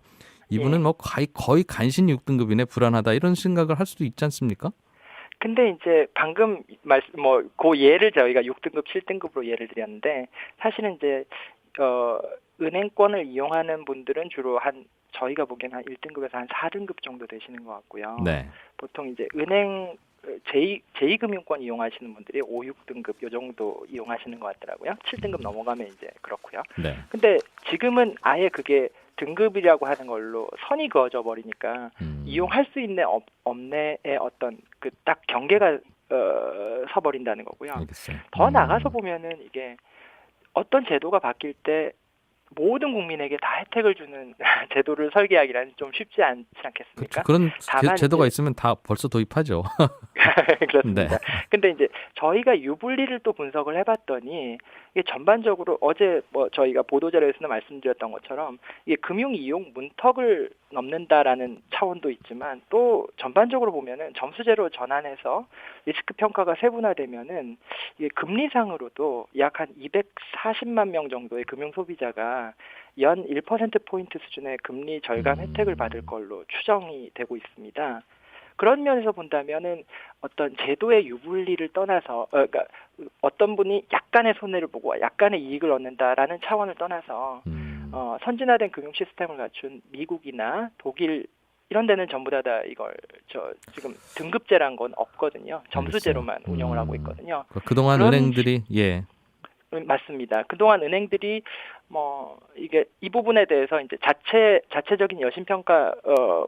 S2: 이분은
S6: 예.
S2: 뭐 거의 간신히 6등급이네 불안하다 이런 생각을 할 수도 있지 않습니까?
S6: 근데 이제 방금 그 예를 저희가 6등급, 7등급으로 예를 드렸는데 사실은 이제 은행권을 이용하는 분들은 주로 저희가 보기엔 한 1등급에서 한 4등급 정도 되시는 것 같고요.
S2: 네.
S6: 보통 이제 은행 제2금융권 이용하시는 분들이 5, 6등급 요 정도 이용하시는 것 같더라고요. 7등급 넘어가면 이제 그렇고요.
S2: 네.
S6: 근데 지금은 아예 그게 등급이라고 하는 걸로 선이 그어져 버리니까 이용할 수 있네 없네의 어떤 그 딱 경계가 서버린다는 거고요.
S2: 알겠어요.
S6: 더 나가서 보면은 이게 어떤 제도가 바뀔 때 모든 국민에게 다 혜택을 주는 제도를 설계하기란 좀 쉽지 않지 않겠습니까?
S2: 그런
S6: 다만
S2: 제도가
S6: 이제-
S2: 있으면 다 벌써 도입하죠.
S6: 그렇습니다.
S2: 네.
S6: 근데 이제 저희가 유불리를 또 분석을 해봤더니 이게 전반적으로 어제 뭐 저희가 보도자료에서는 말씀드렸던 것처럼 이게 금융 이용 문턱을 넘는다라는 차원도 있지만 또 전반적으로 보면은 점수제로 전환해서 리스크 평가가 세분화되면은 이게 금리상으로도 약 한 240만 명 정도의 금융 소비자가 연 1%포인트 수준의 금리 절감 혜택을 받을 걸로 추정이 되고 있습니다. 그런 면에서 본다면은 어떤 제도의 유불리를 떠나서 그러니까 어떤 분이 약간의 손해를 보고 약간의 이익을 얻는다라는 차원을 떠나서 선진화된 금융 시스템을 갖춘 미국이나 독일 이런 데는 전부 다 이걸 지금 등급제란 건 없거든요. 점수제로만 운영을 하고 있거든요.
S2: 그동안
S6: 그런
S2: 은행들이 예.
S6: 맞습니다. 그동안 은행들이 뭐 이게 이 부분에 대해서 이제 자체적인 여신 평가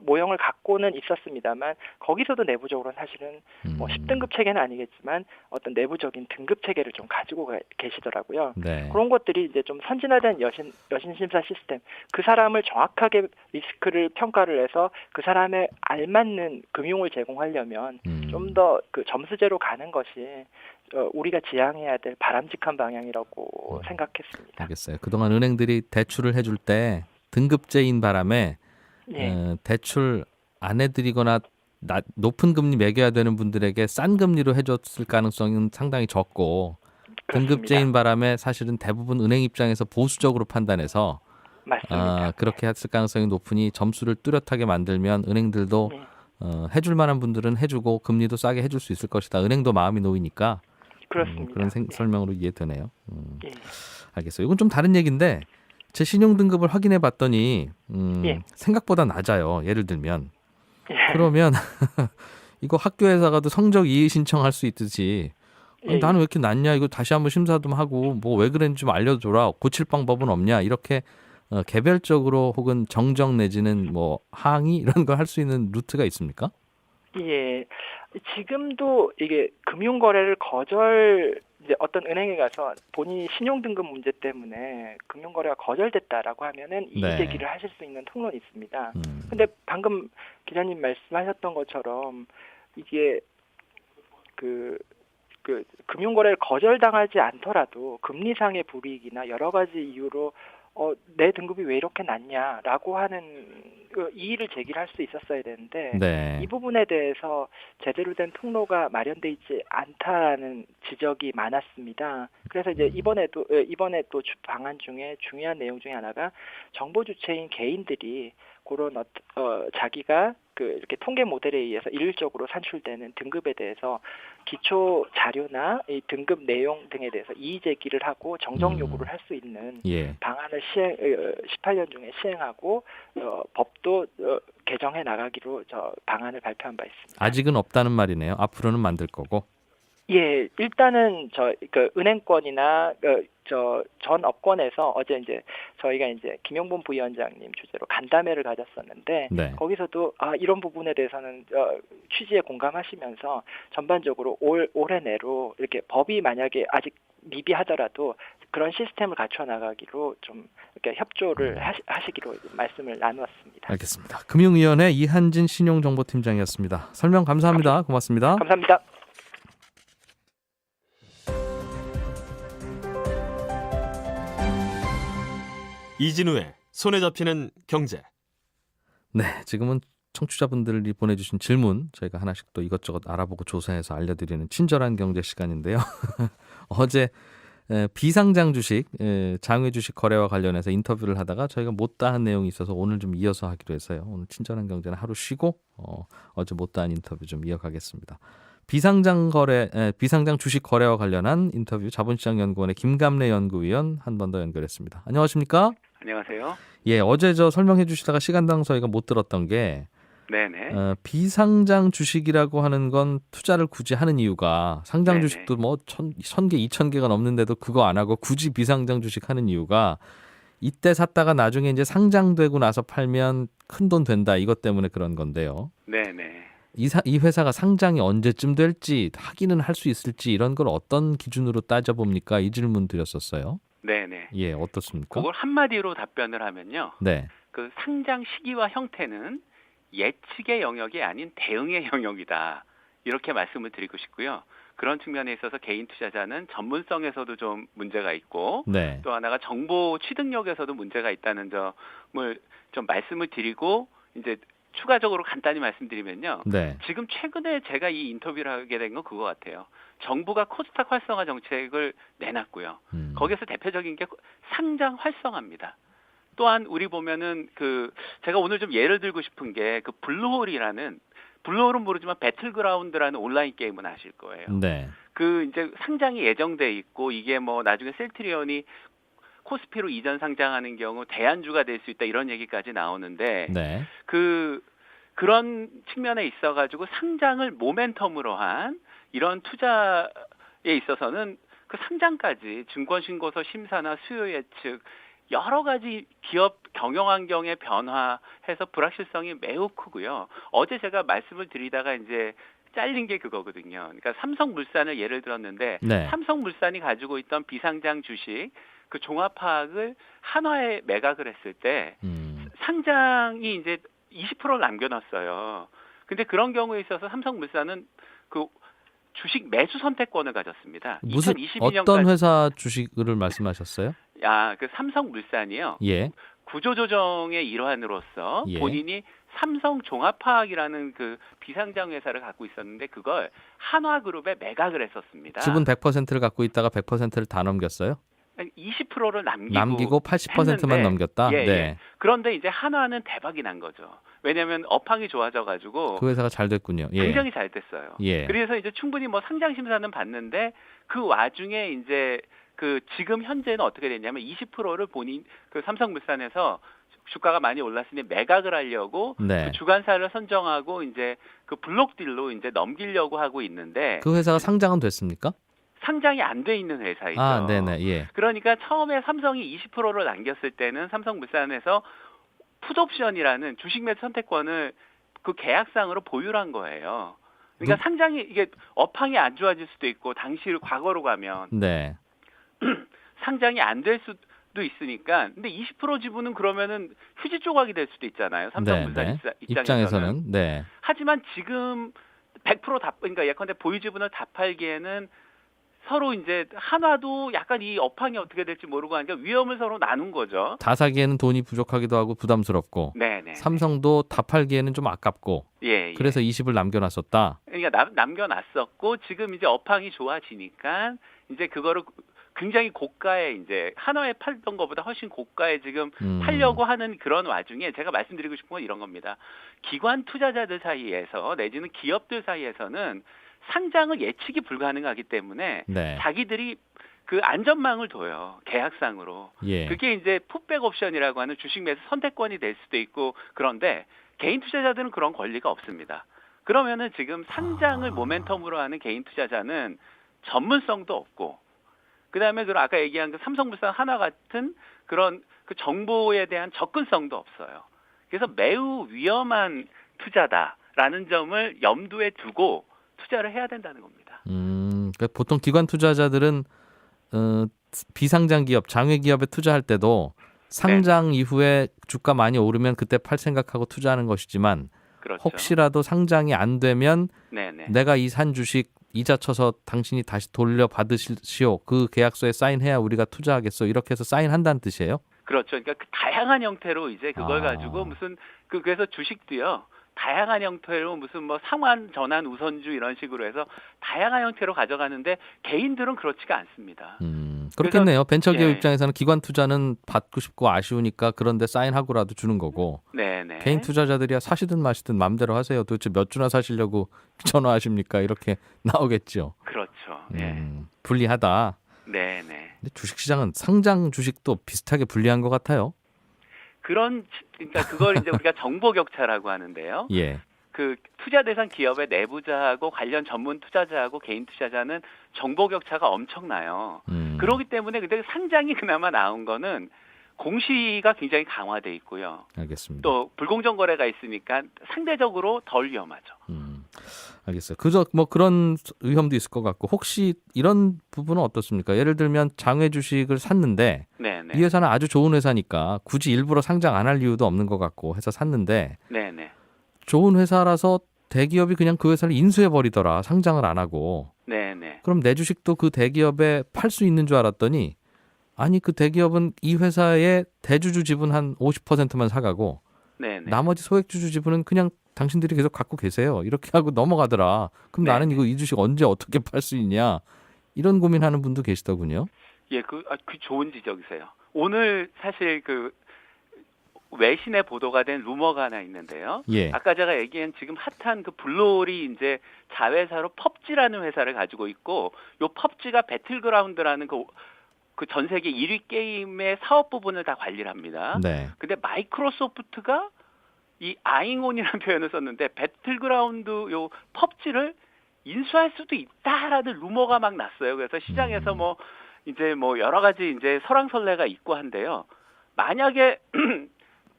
S6: 모형을 갖고는 있었습니다만 거기서도 내부적으로는 사실은 뭐 10등급 체계는 아니겠지만 어떤 내부적인 등급 체계를 좀 가지고 계시더라고요.
S2: 네.
S6: 그런 것들이 이제 좀 선진화된 여신 심사 시스템, 그 사람을 정확하게 리스크를 평가를 해서 그 사람에 알맞는 금융을 제공하려면 좀 더 그 점수제로 가는 것이 우리가 지향해야 될 바람직한 방향이라고 생각했습니다.
S2: 알겠어요. 그동안 은행들이 대출을 해줄 때 등급제인 바람에
S6: 예.
S2: 대출 안 해드리거나 높은 금리 매겨야 되는 분들에게 싼 금리로 해줬을 가능성은 상당히 적고
S6: 그렇습니다.
S2: 등급제인 바람에 사실은 대부분 은행 입장에서 보수적으로 판단해서
S6: 맞습니다.
S2: 그렇게 했을 가능성이 높으니 점수를 뚜렷하게 만들면 은행들도
S6: 네.
S2: 해줄 만한 분들은 해주고 금리도 싸게 해줄 수 있을 것이다. 은행도 마음이 놓이니까
S6: 그렇습니다.
S2: 그런
S6: 예.
S2: 설명으로 이해되네요.
S6: 예.
S2: 알겠어요. 이건 좀 다른 얘기인데 제 신용 등급을 확인해 봤더니
S6: 예.
S2: 생각보다 낮아요. 예를 들면
S6: 예.
S2: 그러면 이거 학교에서가도 성적 이의 신청할 수 있듯이 아니,
S6: 예.
S2: 나는 왜 이렇게 낮냐? 이거 다시 한번 심사 좀 하고 뭐 왜 그랬는지 좀 알려줘라. 고칠 방법은 없냐? 이렇게 개별적으로 혹은 정정 내지는 뭐 항의 이런 걸 할 수 있는 루트가 있습니까?
S6: 예. 지금도 이게 금융거래를 이제 어떤 은행에 가서 본인이 신용등급 문제 때문에 금융거래가 거절됐다라고 하면은 이의
S2: 네.
S6: 제기를 하실 수 있는 통로는 있습니다. 근데 방금 기자님 말씀하셨던 것처럼 이게 그 금융거래를 거절당하지 않더라도 금리상의 불이익이나 여러 가지 이유로 내 등급이 왜 이렇게 낮냐라고 하는 이의를 제기를 할 수 있었어야 되는데
S2: 네.
S6: 이 부분에 대해서 제대로 된 통로가 마련돼 있지 않다라는 지적이 많았습니다. 그래서 이제 이번에 또 방안 중에 중요한 내용 중에 하나가 정보 주체인 개인들이 그런 자기가 이렇게 통계 모델에 의해서 일률적으로 산출되는 등급에 대해서 기초 자료나 이 등급 내용 등에 대해서 이의 제기를 하고 정정 요구를 할 수 있는
S2: 예.
S6: 방안을 18년 중에 시행하고 법도 개정해 나가기로 방안을 발표한 바 있습니다.
S2: 아직은 없다는 말이네요. 앞으로는 만들 거고.
S6: 예, 일단은 은행권이나 전 업권에서 어제 이제 저희가 이제 김용범 부위원장님 주재로 간담회를 가졌었는데
S2: 네.
S6: 거기서도 이런 부분에 대해서는 취지에 공감하시면서 전반적으로 올해 내로 이렇게 법이 만약에 아직 미비하더라도 그런 시스템을 갖춰 나가기로 좀 이렇게 협조를 하시기로 말씀을 나누었습니다.
S2: 알겠습니다. 금융위원회 이한진 신용정보팀장이었습니다. 설명 감사합니다. 고맙습니다.
S6: 감사합니다.
S3: 이진우의 손에 잡히는 경제.
S2: 네, 지금은 청취자분들이 보내주신 질문 저희가 하나씩 또 이것저것 알아보고 조사해서 알려드리는 친절한 경제 시간인데요. 어제 비상장 주식, 장외 주식 거래와 관련해서 인터뷰를 하다가 저희가 못다한 내용이 있어서 오늘 좀 이어서 하기로 했어요. 오늘 친절한 경제는 하루 쉬고 어제 못다한 인터뷰 좀 이어가겠습니다. 비상장 주식 거래와 관련한 인터뷰 자본시장연구원의 김감래 연구위원 한 번 더 연결했습니다. 안녕하십니까?
S7: 안녕하세요.
S2: 예, 어제 설명해 주시다가 시간 당서희가 못 들었던 게
S7: 네네.
S2: 비상장 주식이라고 하는 건 투자를 굳이 하는 이유가 상장
S7: 네네.
S2: 주식도 뭐 1000개, 2000개가 넘는데도 그거 안 하고 굳이 비상장 주식 하는 이유가 이때 샀다가 나중에 이제 상장되고 나서 팔면 큰 돈 된다 이것 때문에 그런 건데요.
S7: 네네.
S2: 이 회사가 상장이 언제쯤 될지 확인은 할 수 있을지 이런 걸 어떤 기준으로 따져봅니까? 이 질문 드렸었어요.
S7: 네네.
S2: 예, 어떻습니까?
S7: 그걸 한마디로 답변을 하면요.
S2: 네.
S7: 그 상장 시기와 형태는 예측의 영역이 아닌 대응의 영역이다. 이렇게 말씀을 드리고 싶고요. 그런 측면에 있어서 개인 투자자는 전문성에서도 좀 문제가 있고
S2: 네.
S7: 또 하나가 정보 취득력에서도 문제가 있다는 점을 좀 말씀을 드리고 이제 추가적으로 간단히 말씀드리면요.
S2: 네.
S7: 지금 최근에 제가 이 인터뷰를 하게 된 건 그거 같아요. 정부가 코스닥 활성화 정책을 내놨고요. 거기서 대표적인 게 상장 활성화입니다. 또한 우리 보면은 제가 오늘 좀 예를 들고 싶은 게 그 블루홀은 모르지만 배틀그라운드라는 온라인 게임은 아실 거예요.
S2: 네.
S7: 이제 상장이 예정돼 있고 이게 뭐 나중에 셀트리온이 코스피로 이전 상장하는 경우 대안주가 될 수 있다 이런 얘기까지 나오는데
S2: 네.
S7: 그런 측면에 있어가지고 상장을 모멘텀으로 한 이런 투자에 있어서는 그 상장까지 증권신고서 심사나 수요 예측 여러 가지 기업 경영 환경의 변화해서 불확실성이 매우 크고요. 어제 제가 말씀을 드리다가 이제 잘린 게 그거거든요. 그러니까 삼성물산을 예를 들었는데
S2: 네.
S7: 삼성물산이 가지고 있던 비상장 주식 그 종합파악을 한화에 매각을 했을 때 상장이 이제 20%를 남겨놨어요. 근데 그런 경우에 있어서 삼성물산은 그 주식 매수 선택권을 가졌습니다.
S2: 무슨
S7: 2022년까지
S2: 어떤 회사 주식을 말씀하셨어요?
S7: 그 삼성물산이요.
S2: 예.
S7: 구조조정의 일환으로서
S2: 예.
S7: 본인이 삼성종합화학이라는 그 비상장 회사를 갖고 있었는데 그걸 한화그룹에 매각을 했었습니다.
S2: 지분 100%를 갖고 있다가 100%를 다 넘겼어요?
S7: 20%를
S2: 남기고 80%만
S7: 했는데,
S2: 넘겼다?
S7: 예,
S2: 네.
S7: 예. 그런데 이제 한화는 대박이 난 거죠. 왜냐하면 업황이 좋아져가지고
S2: 그 회사가 잘 됐군요. 예.
S7: 굉장히 잘 됐어요.
S2: 예.
S7: 그래서 이제 충분히 뭐 상장 심사는 봤는데 그 와중에 이제 지금 현재는 어떻게 됐냐면 20%를 본인 삼성물산에서 주가가 많이 올랐으니 매각을 하려고
S2: 네.
S7: 그 주관사를 선정하고 이제 그 블록딜로 이제 넘기려고 하고 있는데
S2: 그 회사가 상장은 됐습니까?
S7: 상장이 안 돼 있는 회사이죠.
S2: 아, 네네. 예.
S7: 그러니까 처음에 삼성이 20%를 남겼을 때는 삼성물산에서 풋옵션이라는 주식 매수 선택권을 그 계약상으로 보유한 거예요. 그러니까 상장이 이게 업황이 안 좋아질 수도 있고 당시 과거로 가면
S2: 네.
S7: 상장이 안 될 수도 있으니까 근데 20% 지분은 그러면은 휴지 조각이 될 수도 있잖아요. 삼성물산 입장에서는.
S2: 네.
S7: 하지만 지금 100% 그러니까 예컨대 보유 지분을 다 팔기에는 서로 이제 한화도 약간 이 업황이 어떻게 될지 모르고 하니까 위험을 서로 나눈 거죠.
S2: 다 사기에는 돈이 부족하기도 하고 부담스럽고
S7: 네네.
S2: 삼성도 다 팔기에는 좀 아깝고
S7: 예.
S2: 그래서 20을 남겨놨었다.
S7: 그러니까 남겨놨었고 지금 이제 업황이 좋아지니까 이제 그거를 굉장히 고가에 이제 한화에 팔던 것보다 훨씬 고가에 지금 팔려고 하는 그런 와중에 제가 말씀드리고 싶은 건 이런 겁니다. 기관 투자자들 사이에서 내지는 기업들 사이에서는 상장은 예측이 불가능하기 때문에
S2: 네.
S7: 자기들이 그 안전망을 둬요. 계약상으로.
S2: 예.
S7: 그게 이제 풋백 옵션이라고 하는 주식 매수 선택권이 될 수도 있고 그런데 개인 투자자들은 그런 권리가 없습니다. 그러면은 지금 상장을 모멘텀으로 하는 개인 투자자는 전문성도 없고 그다음에 아까 얘기한 그 삼성물산 하나 같은 그런 그 정보에 대한 접근성도 없어요. 그래서 매우 위험한 투자다라는 점을 염두에 두고 투자를 해야 된다는 겁니다.
S2: 그러니까 보통 기관 투자자들은 비상장 기업, 장외 기업에 투자할 때도 상장 이후에 주가 많이 오르면 그때 팔 생각하고 투자하는 것이지만
S7: 그렇죠.
S2: 혹시라도 상장이 안 되면
S7: 네네.
S2: 내가 이 산 주식 이자 쳐서 당신이 다시 돌려 받으시오. 그 계약서에 사인해야 우리가 투자하겠어. 이렇게 해서 사인한다는 뜻이에요?
S7: 그렇죠. 그러니까 그 다양한 형태로 이제 그걸 가지고 무슨 그래서 주식도요. 다양한 형태로 무슨 뭐 상환, 전환, 우선주 이런 식으로 해서 다양한 형태로 가져가는데 개인들은 그렇지가 않습니다.
S2: 그렇겠네요. 벤처기업
S7: 예.
S2: 입장에서는 기관 투자는 받고 싶고 아쉬우니까 그런데 사인하고라도 주는 거고
S7: 네네.
S2: 개인 투자자들이야 사시든 마시든 마음대로 하세요. 도대체 몇 주나 사시려고 전화하십니까? 이렇게 나오겠죠.
S7: 그렇죠. 네.
S2: 불리하다.
S7: 네네.
S2: 근데 주식시장은 상장 주식도 비슷하게 불리한 것 같아요.
S7: 그러니까 그걸 이제 우리가 정보 격차라고 하는데요.
S2: 예.
S7: 그 투자 대상 기업의 내부자하고 관련 전문 투자자하고 개인 투자자는 정보 격차가 엄청나요. 그렇기 때문에 근데 상장이 그나마 나온 거는 공시가 굉장히 강화돼 있고요.
S2: 알겠습니다.
S7: 또 불공정 거래가 있으니까 상대적으로 덜 위험하죠.
S2: 알겠어요. 그저 뭐 그런 위험도 있을 것 같고 혹시 이런 부분은 어떻습니까? 예를 들면 장외 주식을 샀는데
S7: 네네.
S2: 이 회사는 아주 좋은 회사니까 굳이 일부러 상장 안 할 이유도 없는 것 같고 해서 샀는데
S7: 네네.
S2: 좋은 회사라서 대기업이 그냥 그 회사를 인수해 버리더라. 상장을 안 하고.
S7: 네네.
S2: 그럼 내 주식도 그 대기업에 팔 수 있는 줄 알았더니 아니 그 대기업은 이 회사의 대주주 지분 한 50%만 사가고
S7: 네네.
S2: 나머지 소액주주 지분은 그냥 당신들이 계속 갖고 계세요. 이렇게 하고 넘어가더라. 그럼
S7: 네.
S2: 나는 이 주식 언제 어떻게 팔 수 있냐. 이런 고민하는 분도 계시더군요.
S7: 예, 그 좋은 지적이세요. 오늘 사실 그 외신에 보도가 된 루머가 하나 있는데요.
S2: 예.
S7: 아까 제가 얘기한 지금 핫한 그 블루홀이 이제 자회사로 펍지라는 회사를 가지고 있고 요 펍지가 배틀그라운드라는 그 전 세계 1위 게임의 사업 부분을 다 관리를 합니다.
S2: 네.
S7: 근데 마이크로소프트가 이 아잉온이라는 표현을 썼는데 배틀그라운드 요 펍지를 인수할 수도 있다라는 루머가 막 났어요. 그래서 시장에서 뭐 이제 뭐 여러 가지 이제 설왕설래가 있고 한데요. 만약에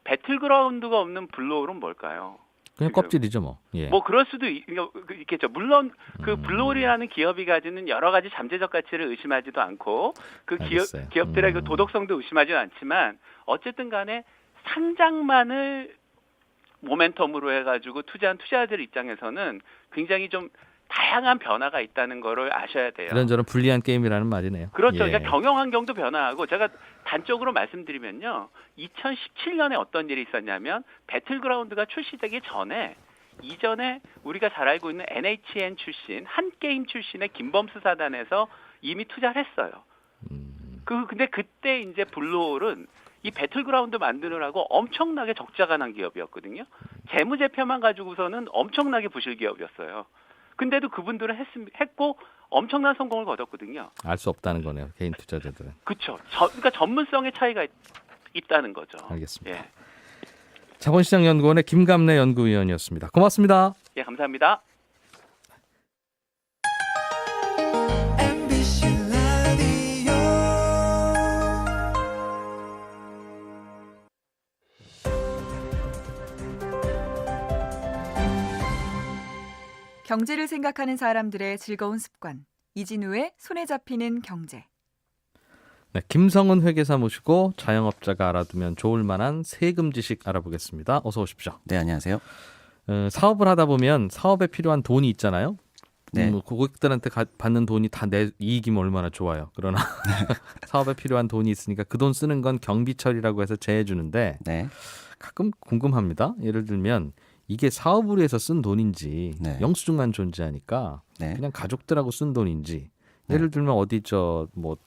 S7: 배틀그라운드가 없는 블루홀은 뭘까요?
S2: 그냥
S7: 지금.
S2: 껍질이죠 뭐. 예.
S7: 뭐 그럴 수도 있겠죠. 물론 그 블루홀이라는 기업이 가지는 여러 가지 잠재적 가치를 의심하지도 않고 그
S2: 알겠어요.
S7: 기업들의 그 도덕성도 의심하지는 않지만 어쨌든 간에 상장만을 모멘텀으로 해가지고 투자한 투자자들 입장에서는 굉장히 좀 다양한 변화가 있다는 거를 아셔야 돼요.
S2: 이런저런 불리한 게임이라는 말이네요.
S7: 그렇죠.
S2: 예.
S7: 그러니까 경영 환경도 변화하고 제가 단적으로 말씀드리면요. 2017년에 어떤 일이 있었냐면 배틀그라운드가 출시되기 전에 이전에 우리가 잘 알고 있는 NHN 출신, 한게임 출신의 김범수 사단에서 이미 투자를 했어요. 근데 그때 이제 블루홀은 이 배틀그라운드 만드느라고 엄청나게 적자가 난 기업이었거든요. 재무제표만 가지고서는 엄청나게 부실 기업이었어요. 근데도 그분들은 했고 엄청난 성공을 거뒀거든요.
S2: 알 수 없다는 거네요. 개인 투자자들은.
S7: 그렇죠. 그러니까 전문성의 차이가 있다는 거죠.
S2: 알겠습니다.
S7: 예,
S2: 자본시장연구원의 김감래 연구위원이었습니다. 고맙습니다.
S7: 예, 감사합니다.
S5: 경제를 생각하는 사람들의 즐거운 습관. 이진우의 손에 잡히는 경제.
S2: 네, 김성은 회계사 모시고 자영업자가 알아두면 좋을 만한 세금 지식 알아보겠습니다. 어서 오십시오.
S8: 네, 안녕하세요.
S2: 사업을 하다 보면 사업에 필요한 돈이 있잖아요.
S8: 네.
S2: 고객들한테 받는 돈이 다 내 이익이면 얼마나 좋아요. 그러나 사업에 필요한 돈이 있으니까 그 돈 쓰는 건 경비처리라고 해서 제해주는데
S8: 네.
S2: 가끔 궁금합니다. 예를 들면 이게 사업을 위해서 쓴 돈인지
S8: 네.
S2: 영수증만 존재하니까
S8: 네.
S2: 그냥 가족들하고 쓴 돈인지 예를 들면 어디 뭐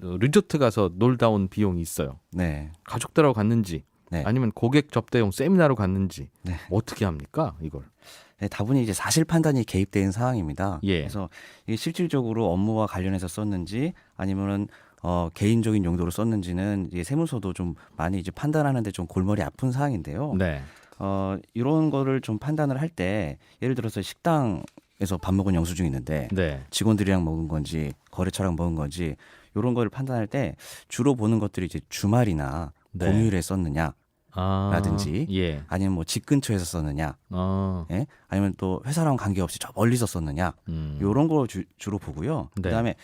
S2: 리조트 가서 놀다 온 비용이 있어요.
S8: 네.
S2: 가족들하고 갔는지
S8: 네.
S2: 아니면 고객 접대용 세미나로 갔는지
S8: 네.
S2: 어떻게 합니까 이걸?
S8: 네, 다분히 이제 사실 판단이 개입된 상황입니다.
S2: 예.
S8: 그래서 이게 실질적으로 업무와 관련해서 썼는지 아니면은 개인적인 용도로 썼는지는 이제 세무서도 좀 많이 이제 판단하는데 좀 골머리 아픈 사항인데요.
S2: 네.
S8: 이런 거를 좀 판단을 할 때 예를 들어서 식당에서 밥 먹은 영수증이 있는데
S2: 네.
S8: 직원들이랑 먹은 건지 거래처랑 먹은 건지 이런 거를 판단할 때 주로 보는 것들이 이제 주말이나
S2: 네.
S8: 공휴일에 썼느냐 라든지
S2: 예.
S8: 아니면 뭐 집 근처에서 썼느냐 예? 아니면 또 회사랑 관계없이 저 멀리서 썼느냐 이런 거 주로 보고요.
S2: 네.
S8: 그다음에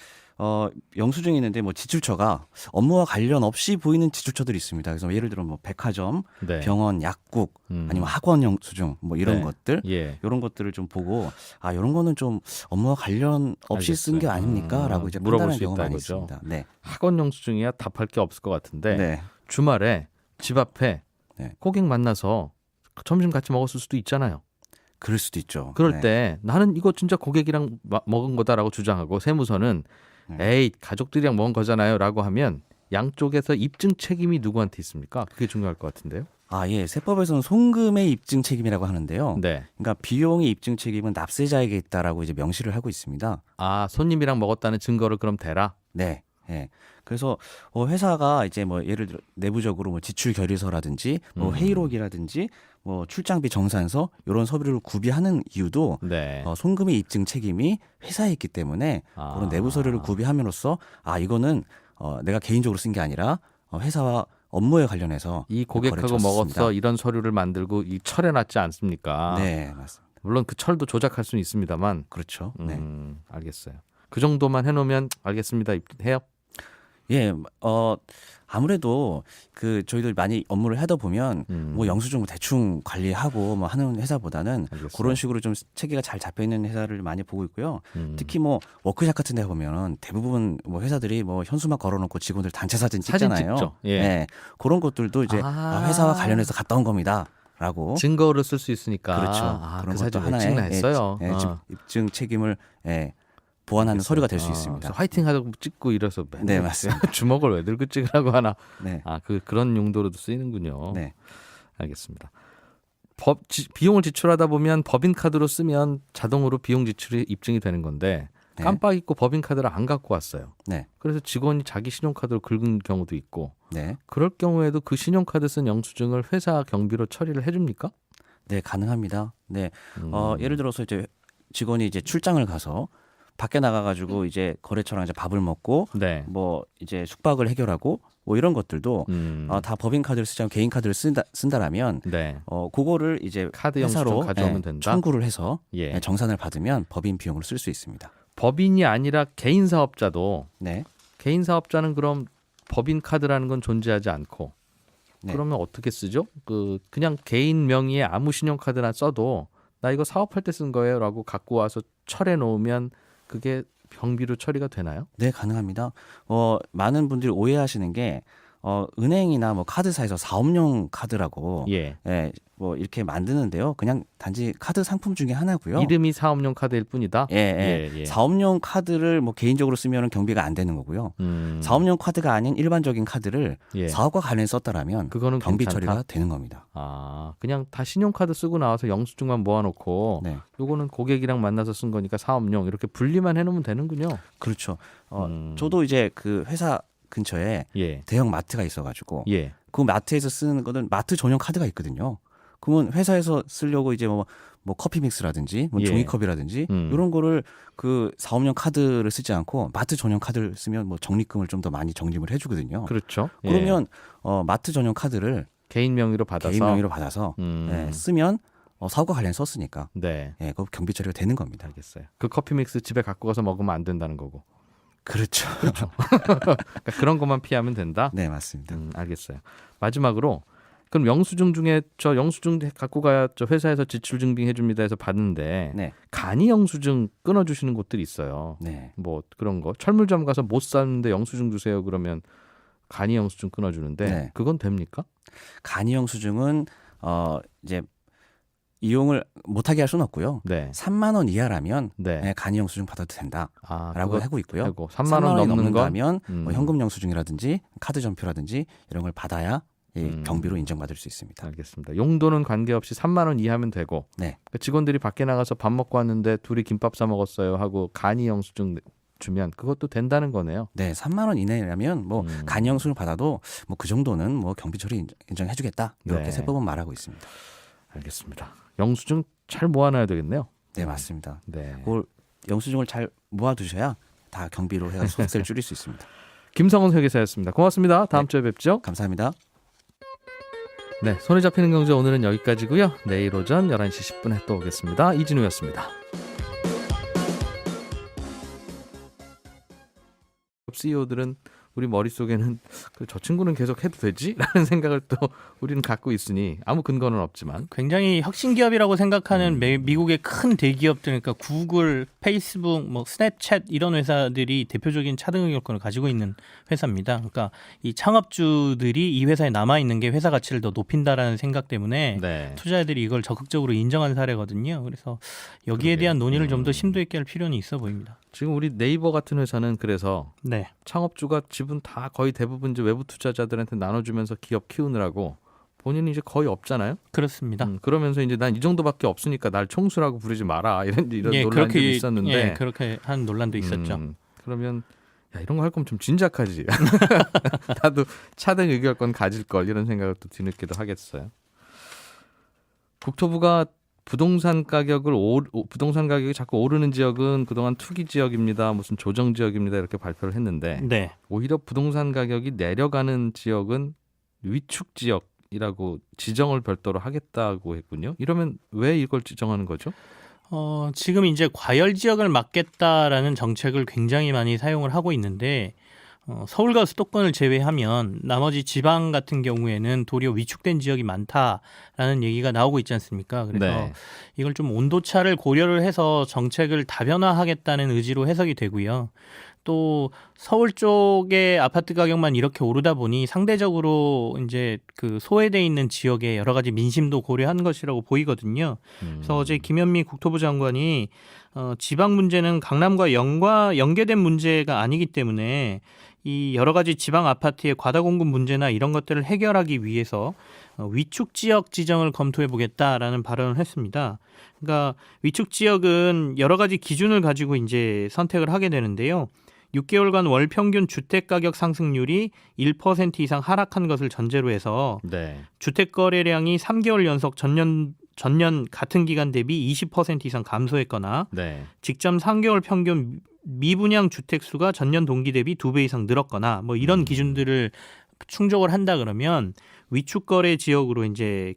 S8: 영수증이 있는데 뭐 지출처가 업무와 관련 없이 보이는 지출처들이 있습니다. 그래서 예를 들어 뭐 백화점,
S2: 네.
S8: 병원, 약국 아니면 학원 영수증 뭐 이런
S2: 네.
S8: 것들
S2: 예.
S8: 이런 것들을 좀 보고 이런 거는 좀 업무와 관련 없이 쓴 게
S2: 알겠어요.
S8: 아닙니까라고 이제
S2: 물어볼
S8: 판단하는
S2: 수
S8: 경우가
S2: 있다
S8: 많이
S2: 이거죠.
S8: 있습니다. 네.
S2: 학원 영수증이야 답할 게 없을 것 같은데
S8: 네.
S2: 주말에 집 앞에
S8: 네.
S2: 고객 만나서 점심 같이 먹었을 수도 있잖아요.
S8: 그럴 수도 있죠.
S2: 그럴
S8: 네.
S2: 때 나는 이거 진짜 고객이랑 먹은 거다라고 주장하고 세무서는 에이 가족들이랑 먹은 거잖아요 라고 하면 양쪽에서 입증 책임이 누구한테 있습니까? 그게 중요할 것 같은데요.
S8: 예. 세법에서는 송금의 입증 책임이라고 하는데요.
S2: 네.
S8: 그러니까 비용의 입증 책임은 납세자에게 있다라고 이제 명시를 하고 있습니다.
S2: 손님이랑 먹었다는 증거를 그럼 대라?
S8: 네. 예. 그래서 회사가 이제 뭐 예를 들어 내부적으로 뭐 지출 결의서라든지 뭐 회의록이라든지 뭐 출장비 정산서 이런 서류를 구비하는 이유도
S2: 네.
S8: 송금의 입증 책임이 회사에 있기 때문에 그런 내부 서류를 구비함으로써 이거는 내가 개인적으로 쓴 게 아니라 회사와 업무에 관련해서
S2: 이 고객하고 먹어서 이런 서류를 만들고 이 철해놨지 않습니까?
S8: 네, 맞습니다.
S2: 물론 그 철도 조작할 수는 있습니다만.
S8: 그렇죠. 네.
S2: 알겠어요. 그 정도만 해놓으면 알겠습니다. 해요?
S8: 예, 아무래도 저희들 많이 업무를 하다 보면 뭐 영수증 대충 관리하고 뭐 하는 회사보다는
S2: 알겠어요.
S8: 그런 식으로 좀 체계가 잘 잡혀 있는 회사를 많이 보고 있고요. 특히 뭐 워크샵 같은 데 보면 대부분 뭐 회사들이 뭐 현수막 걸어놓고 직원들 단체 사진 찍잖아요.
S2: 찍죠. 예.
S8: 네, 그런 것들도 이제 회사와 관련해서 갔다 온 겁니다라고
S2: 증거로 쓸 수 있으니까.
S8: 그렇죠.
S2: 그
S8: 그런
S2: 사진
S8: 것도
S2: 왜 찍나 했어요.
S8: 입증 책임을 보완하는 서류가 될 수 있습니다.
S2: 화이팅 하자고 찍고 이래서
S8: 네, 맞습니다.
S2: 주먹을 왜 들고 찍으라고 하나.
S8: 네.
S2: 그런 용도로도 쓰이는군요.
S8: 네.
S2: 알겠습니다. 비용을 지출하다 보면 법인카드로 쓰면 자동으로 비용 지출이 입증이 되는 건데
S8: 네.
S2: 깜빡 잊고 법인카드를 안 갖고 왔어요.
S8: 네.
S2: 그래서 직원이 자기 신용카드로 긁은 경우도 있고
S8: 네.
S2: 그럴 경우에도 그 신용카드 쓴 영수증을 회사 경비로 처리를 해줍니까?
S8: 네, 가능합니다. 네. 예를 들어서 이제 직원이 이제 출장을 가서 밖에 나가가지고 이제 거래처랑 이제 밥을 먹고
S2: 네.
S8: 뭐 이제 숙박을 해결하고 뭐 이런 것들도 다 법인 카드를 쓰지 않고 개인 카드를 쓴다라면
S2: 네.
S8: 그거를 이제
S2: 카드
S8: 회사로
S2: 영수증 가져오면 된다.
S8: 청구를 해서
S2: 예.
S8: 정산을 받으면 법인 비용으로 쓸 수 있습니다.
S2: 법인이 아니라 개인 사업자도
S8: 네.
S2: 개인 사업자는 그럼 법인 카드라는 건 존재하지 않고
S8: 네.
S2: 그러면 어떻게 쓰죠? 그냥 개인 명의의 아무 신용카드나 써도 나 이거 사업할 때 쓴 거예요라고 갖고 와서 철해 놓으면 그게 경비로 처리가 되나요?
S8: 네, 가능합니다. 많은 분들이 오해하시는 게 은행이나 뭐 카드사에서 사업용 카드라고
S2: 예.
S8: 뭐 이렇게 만드는데요. 그냥 단지 카드 상품 중에 하나고요.
S2: 이름이 사업용 카드일 뿐이다.
S8: 예. 사업용 카드를 뭐 개인적으로 쓰면 경비가 안 되는 거고요. 사업용 카드가 아닌 일반적인 카드를
S2: 예.
S8: 사업과 관련해서 썼다라면
S2: 그거는
S8: 경비
S2: 괜찮다?
S8: 처리가 되는 겁니다.
S2: 그냥 다 신용카드 쓰고 나와서 영수증만 모아놓고
S8: 네.
S2: 요거는 고객이랑 만나서 쓴 거니까 사업용 이렇게 분리만 해놓으면 되는군요.
S8: 그렇죠. 저도 이제 그 회사 근처에
S2: 예.
S8: 대형 마트가 있어가지고
S2: 예.
S8: 그 마트에서 쓰는 거는 마트 전용 카드가 있거든요. 그러면 회사에서 쓰려고 이제 뭐 커피 믹스라든지 뭐
S2: 예.
S8: 종이컵이라든지 이런 거를 그 사업용 카드를 쓰지 않고 마트 전용 카드를 쓰면 뭐 적립금을 좀 더 많이 적립을 해주거든요.
S2: 그렇죠. 예.
S8: 그러면 마트 전용 카드를
S2: 개인 명의로 받아서
S8: 개인 명의로 받아서 쓰면 사업과 관련 썼으니까
S2: 네.
S8: 그 경비 처리가 되는 겁니다.
S2: 알겠어요. 그 커피 믹스 집에 갖고 가서 먹으면 안 된다는 거고.
S8: 그렇죠.
S2: 그러니까 그런 것만 피하면 된다.
S8: 네, 맞습니다.
S2: 알겠어요. 마지막으로 그럼 영수증 중에 저 영수증 갖고 가야 저 회사에서 지출 증빙해 줍니다 해서 받는데
S8: 네.
S2: 간이 영수증 끊어 주시는 곳들이 있어요.
S8: 네.
S2: 뭐 그런 거 철물점 가서 못 샀는데 영수증 주세요 그러면 간이 영수증 끊어 주는데
S8: 네.
S2: 그건 됩니까?
S8: 간이 영수증은 이제 이용을 못하게 할 수는 없고요.
S2: 네.
S8: 3만 원 이하라면
S2: 네.
S8: 간이 영수증 받아도 된다라고
S2: 그거
S8: 하고 있고요.
S2: 하고 3만 원 넘는 건
S8: 넘는다면 뭐 현금 영수증이라든지 카드 전표라든지 이런 걸 받아야 경비로 인정받을 수 있습니다.
S2: 알겠습니다. 용도는 관계없이 3만 원 이하면 되고
S8: 네.
S2: 그러니까 직원들이 밖에 나가서 밥 먹고 왔는데 둘이 김밥 사 먹었어요 하고 간이 영수증 주면 그것도 된다는 거네요.
S8: 네, 3만 원 이내라면 뭐 간이 영수증을 받아도 뭐 그 정도는 뭐 경비 처리 인정해주겠다 이렇게
S2: 네.
S8: 세법은 말하고 있습니다.
S2: 알겠습니다. 영수증 잘 모아놔야 되겠네요.
S8: 네, 맞습니다.
S2: 네.
S8: 그걸 영수증을 잘 모아두셔야 다 경비로 해서 소득세를 줄일 수 있습니다.
S2: 김성원 회계사였습니다. 고맙습니다. 다음 주에 뵙죠.
S8: 감사합니다.
S2: 네, 손에 잡히는 경제 오늘은 여기까지고요. 내일 오전 11시 10분에 또 오겠습니다. 이진우였습니다. CEO들은 우리 머릿속에는 저 친구는 계속 해도 되지? 라는 생각을 또 우리는 갖고 있으니 아무 근거는 없지만
S4: 굉장히 혁신 기업이라고 생각하는 미국의 큰 대기업들, 그러니까 구글, 페이스북, 뭐 스냅챗 이런 회사들이 대표적인 차등 의결권을 가지고 있는 회사입니다. 그러니까 이 창업주들이 이 회사에 남아 있는 게 회사 가치를 더 높인다라는 생각 때문에
S2: 네.
S4: 투자자들이 이걸 적극적으로 인정한 사례거든요. 그래서 여기에
S2: 그러게요.
S4: 대한 논의를 좀 더 심도 있게 할 필요는 있어 보입니다.
S2: 지금 우리 네이버 같은 회사는 그래서
S4: 네.
S2: 창업주가 지분 다 거의 대부분 이제 외부 투자자들한테 나눠주면서 기업 키우느라고 본인이 이제 거의 없잖아요.
S4: 그렇습니다.
S2: 그러면서 이제 난 이 정도밖에 없으니까 날 총수라고 부르지 마라 이런 논란이 좀 있었는데
S4: 그렇게 한 논란도 있었죠.
S2: 그러면 야, 이런 거 할 거면 좀 진작하지. 나도 차등 의결권 가질 걸 이런 생각을 또 뒤늦게도 하겠어요. 국토부가 부동산 가격이 자꾸 오르는 지역은 그동안 투기 지역입니다. 무슨 조정 지역입니다. 이렇게 발표를 했는데
S4: 네.
S2: 오히려 부동산 가격이 내려가는 지역은 위축 지역이라고 지정을 별도로 하겠다고 했군요. 이러면 왜 이걸 지정하는 거죠?
S4: 지금 이제 과열 지역을 막겠다라는 정책을 굉장히 많이 사용을 하고 있는데 서울과 수도권을 제외하면 나머지 지방 같은 경우에는 도리어 위축된 지역이 많다라는 얘기가 나오고 있지 않습니까? 그래서
S2: 네.
S4: 이걸 좀 온도차를 고려를 해서 정책을 다변화하겠다는 의지로 해석이 되고요. 또 서울 쪽의 아파트 가격만 이렇게 오르다 보니 상대적으로 이제 그 소외돼 있는 지역의 여러 가지 민심도 고려한 것이라고 보이거든요. 그래서 어제 김현미 국토부 장관이 지방 문제는 강남과 연계된 문제가 아니기 때문에 이 여러 가지 지방 아파트의 과다 공급 문제나 이런 것들을 해결하기 위해서 위축 지역 지정을 검토해 보겠다라는 발언을 했습니다. 그러니까 위축 지역은 여러 가지 기준을 가지고 이제 선택을 하게 되는데요. 6개월간 월 평균 주택 가격 상승률이 1% 이상 하락한 것을 전제로 해서
S2: 네.
S4: 주택 거래량이 3개월 연속 전년 같은 기간 대비 20% 이상 감소했거나
S2: 네.
S4: 직전 3개월 평균 미분양 주택 수가 전년 동기 대비 2배 이상 늘었거나 뭐 이런 기준들을 충족을 한다 그러면 위축 거래 지역으로 이제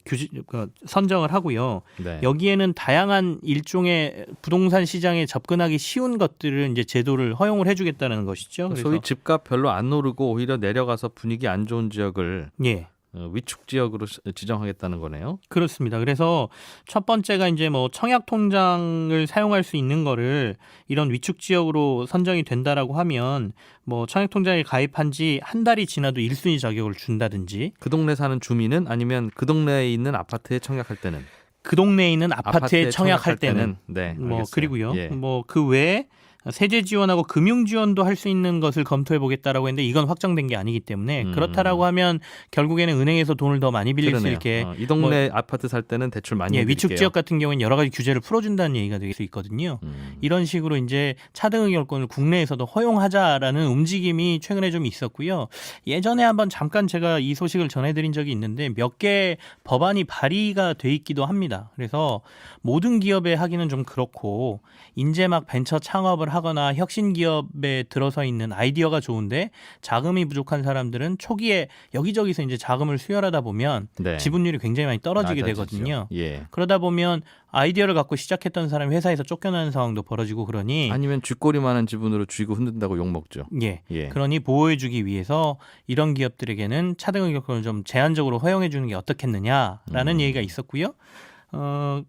S4: 선정을 하고요.
S2: 네.
S4: 여기에는 다양한 일종의 부동산 시장에 접근하기 쉬운 것들을 이제 제도를 허용을 해주겠다는 것이죠. 그래서
S2: 소위 집값 별로 안 오르고 오히려 내려가서 분위기 안 좋은 지역을
S4: 예.
S2: 위축 지역으로 지정하겠다는 거네요.
S4: 그렇습니다. 그래서 첫 번째가 이제 뭐 청약 통장을 사용할 수 있는 거를 이런 위축 지역으로 선정이 된다라고 하면 뭐 청약 통장에 가입한 지 한 달이 지나도 1순위 자격을 준다든지
S2: 그 동네 사는 주민은 아니면 그 동네에 있는 아파트에 청약할 때는
S4: 그 동네에 있는 아파트에 청약할 때는
S2: 네,
S4: 뭐
S2: 알겠어요.
S4: 그리고요.
S2: 예.
S4: 뭐 그 외에 세제 지원하고 금융 지원도 할 수 있는 것을 검토해 보겠다라고 했는데 이건 확정된 게 아니기 때문에 그렇다라고 하면 결국에는 은행에서 돈을 더 많이 빌릴
S2: 그러네요.
S4: 수 있게
S2: 이 동네 아파트 살 때는 대출 많이
S4: 예,
S2: 해드릴게요.
S4: 위축 지역 같은 경우에는 여러 가지 규제를 풀어준다는 얘기가 될 수 있거든요. 이런 식으로 이제 차등 의결권을 국내에서도 허용하자라는 움직임이 최근에 좀 있었고요. 예전에 한번 잠깐 제가 이 소식을 전해드린 적이 있는데 몇 개 법안이 발의가 돼 있기도 합니다. 그래서 모든 기업에 하기는 좀 그렇고 이제 막 벤처 창업을 하거나 혁신 기업에 들어서 있는 아이디어가 좋은데 자금이 부족한 사람들은 초기에 여기저기서 이제 자금을 수혈하다 보면
S2: 네.
S4: 지분율이 굉장히 많이 떨어지게
S2: 낮아지죠.
S4: 되거든요.
S2: 예.
S4: 그러다 보면 아이디어를 갖고 시작했던 사람이 회사에서 쫓겨나는 상황도 벌어지고 그러니
S2: 아니면 쥐꼬리만한 지분으로 쥐고 흔든다고 욕먹죠.
S4: 예.
S2: 예.
S4: 그러니 보호해주기 위해서 이런 기업들에게는 차등 의결권을 좀 제한적으로 허용해주는 게 어떻겠느냐라는 얘기가 있었고요.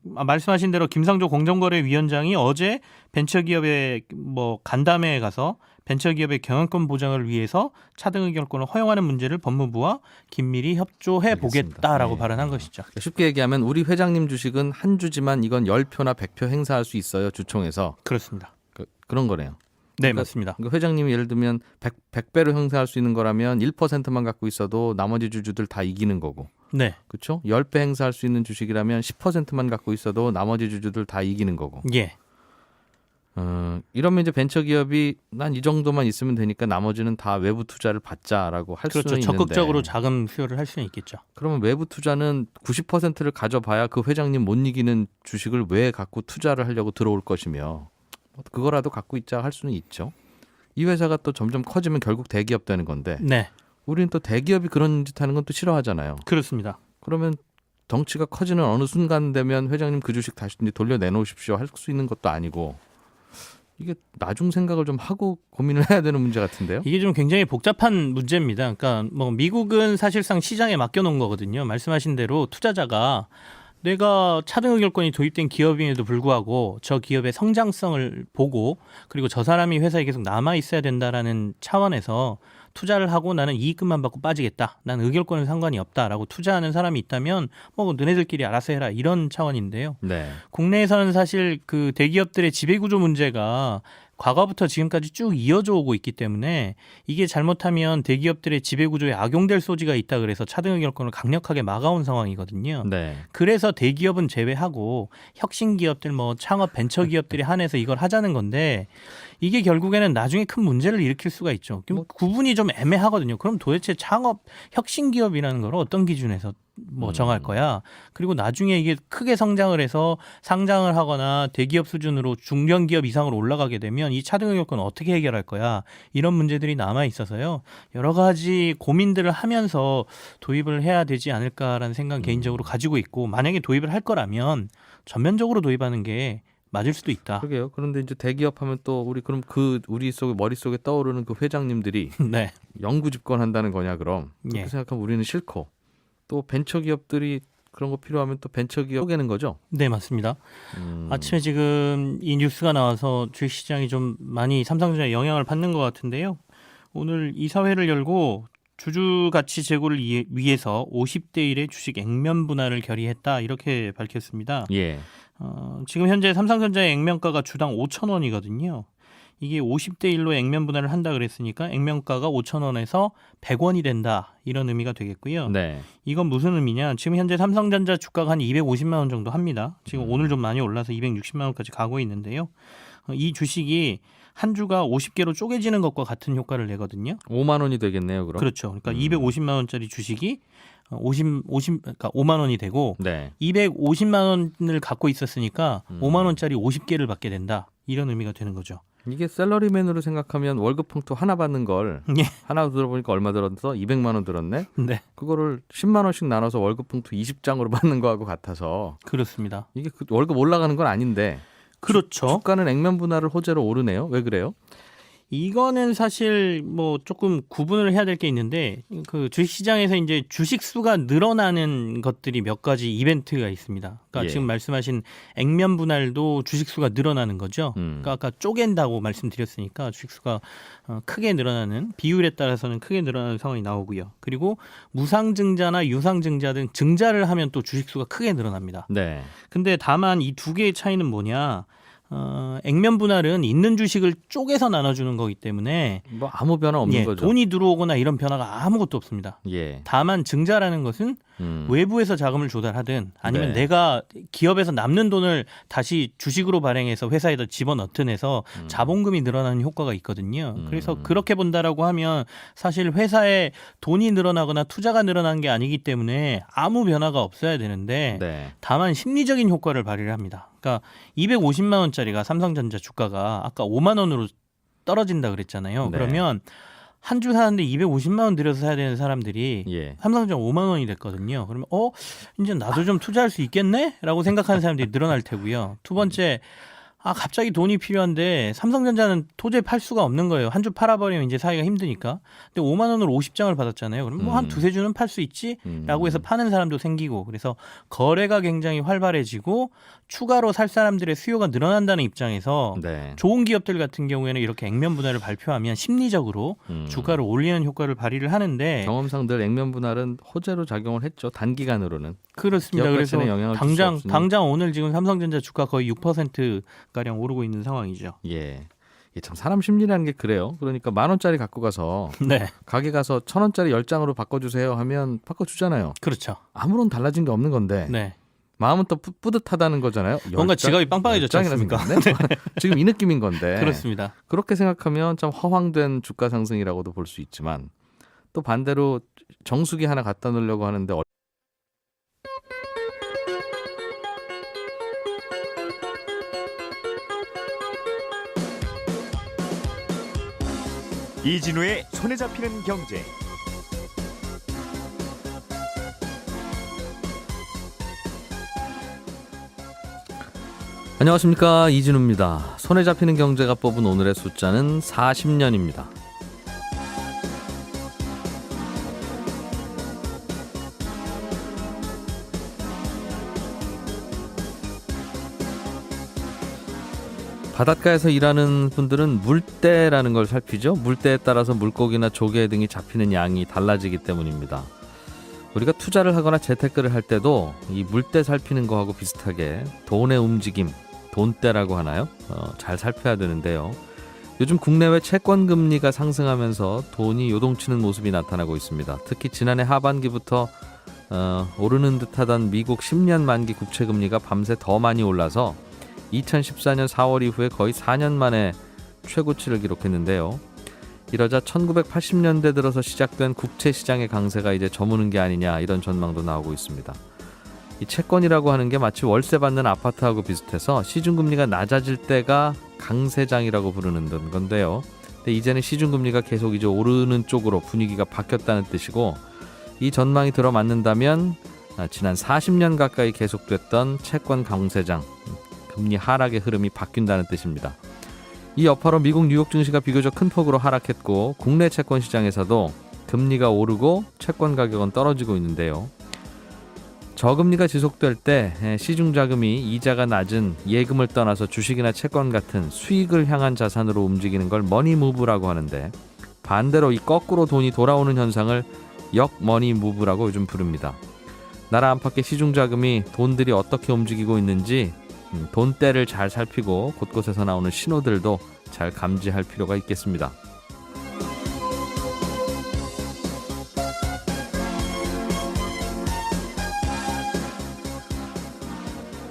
S4: 말씀하신 대로 김상조 공정거래위원장이 어제 벤처기업의 뭐 간담회에 가서 벤처기업의 경영권 보장을 위해서 차등 의결권을 허용하는 문제를 법무부와 긴밀히 협조해 보겠다라고
S2: 네.
S4: 발언한 것이죠.
S2: 쉽게 얘기하면 우리 회장님 주식은 한 주지만 이건 10표나 100표 행사할 수 있어요. 주총에서.
S4: 그렇습니다.
S2: 그런 거네요.
S4: 네,
S2: 그러니까
S4: 맞습니다.
S2: 그러니까 회장님이 예를 들면 100배로 행사할 수 있는 거라면 1%만 갖고 있어도 나머지 주주들 다 이기는 거고.
S4: 네.
S2: 그렇죠? 10배 행사할 수 있는 주식이라면 10%만 갖고 있어도 나머지 주주들 다 이기는 거고.
S4: 예.
S2: 이러면 이제 벤처기업이 난 이 정도만 있으면 되니까 나머지는 다 외부 투자를 받자라고 할
S4: 그렇죠.
S2: 수는 있는데.
S4: 적극적으로 자금 수요를 할 수는 있겠죠.
S2: 그러면 외부 투자는 90%를 가져봐야 그 회장님 못 이기는 주식을 왜 갖고 투자를 하려고 들어올 것이며 그거라도 갖고 있자 할 수는 있죠. 이 회사가 또 점점 커지면 결국 대기업 되는 건데
S4: 네.
S2: 우리는 또 대기업이 그런 짓 하는 건 또 싫어하잖아요.
S4: 그렇습니다.
S2: 그러면 덩치가 커지는 어느 순간 되면 회장님 그 주식 다시 돌려내놓으십시오 할 수 있는 것도 아니고 이게 나중 생각을 좀 하고 고민을 해야 되는 문제 같은데요.
S4: 이게 좀 굉장히 복잡한 문제입니다. 그러니까 뭐 미국은 사실상 시장에 맡겨놓은 거거든요. 말씀하신 대로 투자자가 내가 차등 의결권이 도입된 기업임에도 불구하고 저 기업의 성장성을 보고 그리고 저 사람이 회사에 계속 남아 있어야 된다라는 차원에서 투자를 하고 나는 이익금만 받고 빠지겠다. 난 의결권은 상관이 없다라고 투자하는 사람이 있다면 뭐 너네들끼리 알아서 해라 이런 차원인데요.
S2: 네.
S4: 국내에서는 사실 그 대기업들의 지배구조 문제가 과거부터 지금까지 쭉 이어져 오고 있기 때문에 이게 잘못하면 대기업들의 지배구조에 악용될 소지가 있다 그래서 차등 의결권을 강력하게 막아온 상황이거든요.
S2: 네.
S4: 그래서 대기업은 제외하고 혁신기업들 뭐 창업 벤처기업들이 한해서 이걸 하자는 건데 이게 결국에는 나중에 큰 문제를 일으킬 수가 있죠. 그럼 구분이 좀 애매하거든요. 그럼 도대체 창업 혁신 기업이라는 걸 어떤 기준에서 뭐 정할 거야? 그리고 나중에 이게 크게 성장을 해서 상장을 하거나 대기업 수준으로 중견기업 이상으로 올라가게 되면 이 차등 요건은 어떻게 해결할 거야? 이런 문제들이 남아 있어서요. 여러 가지 고민들을 하면서 도입을 해야 되지 않을까라는 생각 개인적으로 가지고 있고, 만약에 도입을 할 거라면 전면적으로 도입하는 게 맞을 수도 있다.
S2: 그러게요. 그런데 이제 대기업 하면 또 우리 속에 머릿속에 떠오르는 그 회장님들이
S4: 네.
S2: 영구 집권한다는 거냐 그럼. 그렇게
S4: 예.
S2: 생각하면 우리는 싫고, 또 벤처기업들이 그런 거 필요하면 또 벤처기업 쏘개는 거죠.
S4: 네, 맞습니다. 아침에 지금 이 뉴스가 나와서 주식시장이 좀 많이 삼성전자에 영향을 받는 것 같은데요. 오늘 이사회를 열고 주주 가치 제고를 위해서 50대 1의 주식 액면 분할을 결의했다, 이렇게 밝혔습니다.
S2: 예.
S4: 지금 현재 삼성전자의 액면가가 주당 5,000원이거든요. 이게 50대 1로 액면 분할을 한다 그랬으니까 액면가가 5,000원에서 100원이 된다, 이런 의미가 되겠고요.
S2: 네.
S4: 이건 무슨 의미냐? 지금 현재 삼성전자 주가가 한 250만 원 정도 합니다. 지금 오늘 좀 많이 올라서 260만 원까지 가고 있는데요. 이 주식이 한 주가 50개로 쪼개지는 것과 같은 효과를 내거든요.
S2: 5만 원이 되겠네요, 그럼.
S4: 그렇죠. 그러니까 250만 원짜리 주식이 그러니까 5만 원이 되고,
S2: 네.
S4: 250만 원을 갖고 있었으니까 5만 원짜리 50개를 받게 된다, 이런 의미가 되는 거죠.
S2: 이게 샐러리맨으로 생각하면 월급 봉투 하나 받는 걸
S4: 예.
S2: 하나 들어보니까 얼마 들었어? 200만 원 들었네?
S4: 네,
S2: 그거를 10만 원씩 나눠서 월급 봉투 20장으로 받는 거하고 같아서
S4: 그렇습니다.
S2: 이게 월급 올라가는 건 아닌데
S4: 그렇죠.
S2: 주가는 액면 분할을 호재로 오르네요. 왜 그래요?
S4: 이거는 사실 뭐 조금 구분을 해야 될 게 있는데, 그 주식시장에서 이제 주식 수가 늘어나는 것들이 몇 가지 이벤트가 있습니다. 그러니까
S2: 예.
S4: 지금 말씀하신 액면 분할도 주식 수가 늘어나는 거죠. 그러니까 아까 쪼갠다고 말씀드렸으니까 주식 수가 크게 늘어나는, 비율에 따라서는 크게 늘어나는 상황이 나오고요. 그리고 무상증자나 유상증자 등 증자를 하면 또 주식 수가 크게 늘어납니다.
S2: 네.
S4: 근데 다만 이 두 개의 차이는 뭐냐? 액면 분할은 있는 주식을 쪼개서 나눠주는 거기 때문에
S2: 뭐 아무 변화 없는 거죠.
S4: 돈이 들어오거나 이런 변화가 아무것도 없습니다.
S2: 예.
S4: 다만 증자라는 것은 외부에서 자금을 조달하든 아니면
S2: 네.
S4: 내가 기업에서 남는 돈을 다시 주식으로 발행해서 회사에다 집어넣든 해서 자본금이 늘어나는 효과가 있거든요. 그래서 그렇게 본다라고 하면 사실 회사에 돈이 늘어나거나 투자가 늘어난 게 아니기 때문에 아무 변화가 없어야 되는데,
S2: 네.
S4: 다만 심리적인 효과를 발휘를 합니다. 그러니까 250만 원짜리가 삼성전자 주가가 아까 5만 원으로 떨어진다 그랬잖아요.
S2: 네.
S4: 그러면 한 주 사는데 250만 원 들여서 사야 되는 사람들이
S2: 예.
S4: 삼성전자 5만 원이 됐거든요. 그러면 이제 나도 좀 투자할 수 있겠네? 라고 생각하는 사람들이 늘어날 테고요. 두 번째, 갑자기 돈이 필요한데 삼성전자는 도저히 팔 수가 없는 거예요. 한 주 팔아버리면 이제 사기가 힘드니까. 근데 5만 원으로 50장을 받았잖아요. 그럼 뭐 한 두세 주는 팔 수 있지? 라고 해서 파는 사람도 생기고, 그래서 거래가 굉장히 활발해지고 추가로 살 사람들의 수요가 늘어난다는 입장에서
S2: 네.
S4: 좋은 기업들 같은 경우에는 이렇게 액면 분할을 발표하면 심리적으로 주가를 올리는 효과를 발휘를 하는데,
S2: 경험상 늘 액면 분할은 호재로 작용을 했죠. 단기간으로는.
S4: 그렇습니다.
S2: 기업
S4: 그래서
S2: 가치는 영향을 줄수 없으니.
S4: 당장 오늘 지금 삼성전자 주가 거의 6%가량 오르고 있는 상황이죠.
S2: 예. 이게 참 사람 심리라는 게 그래요. 그러니까 10,000원짜리 갖고 가서
S4: 네,
S2: 가게 가서 1,000원짜리 10장으로 바꿔주세요 하면 바꿔주잖아요.
S4: 그렇죠.
S2: 아무런 달라진 게 없는 건데
S4: 네,
S2: 마음은 또 뿌듯하다는 거잖아요.
S4: 뭔가
S2: 10장?
S4: 지갑이 빵빵해졌지
S2: 10장이나
S4: 않습니까?
S2: 생겼네? 지금 이 느낌인 건데.
S4: 그렇습니다.
S2: 그렇게 생각하면 참 허황된 주가 상승이라고도 볼 수 있지만, 또 반대로 정수기 하나 갖다 놓으려고 하는데
S1: 이진우의 손에 잡히는 경제.
S2: 안녕하십니까, 이진우입니다. 손에 잡히는 경제가 뽑은 오늘의 숫자는 40년입니다. 바닷가에서 일하는 분들은 물때라는 걸 살피죠. 물때에 따라서 물고기나 조개 등이 잡히는 양이 달라지기 때문입니다. 우리가 투자를 하거나 재테크를 할 때도 이 물때 살피는 거하고 비슷하게 돈의 움직임, 돈때라고 하나요? 잘 살펴야 되는데요. 요즘 국내외 채권 금리가 상승하면서 돈이 요동치는 모습이 나타나고 있습니다. 특히 지난해 하반기부터 오르는 듯하던 미국 10년 만기 국채 금리가 밤새 더 많이 올라서 2014년 4월 이후에 거의 4년 만에 최고치를 기록했는데요. 이러자 1980년대 들어서 시작된 국채시장의 강세가 이제 저무는 게 아니냐 이런 전망도 나오고 있습니다. 이 채권이라고 하는 게 마치 월세 받는 아파트하고 비슷해서 시중금리가 낮아질 때가 강세장이라고 부르는 건데요. 근데 이제는 시중금리가 계속 이제 오르는 쪽으로 분위기가 바뀌었다는 뜻이고 이 전망이 들어맞는다면 지난 40년 가까이 계속됐던 채권 강세장, 금리 하락의 흐름이 바뀐다는 뜻입니다. 이 여파로 미국 뉴욕 증시가 비교적 큰 폭으로 하락했고 국내 채권 시장에서도 금리가 오르고 채권 가격은 떨어지고 있는데요. 저금리가 지속될 때 시중 자금이 이자가 낮은 예금을 떠나서 주식이나 채권 같은 수익을 향한 자산으로 움직이는 걸 머니 무브라고 하는데 반대로 이 거꾸로 돈이 돌아오는 현상을 역머니 무브라고 요즘 부릅니다. 나라 안팎의 시중 자금이 돈들이 어떻게 움직이고 있는지 돈대를 잘 살피고 곳곳에서 나오는 신호들도 잘 감지할 필요가 있겠습니다.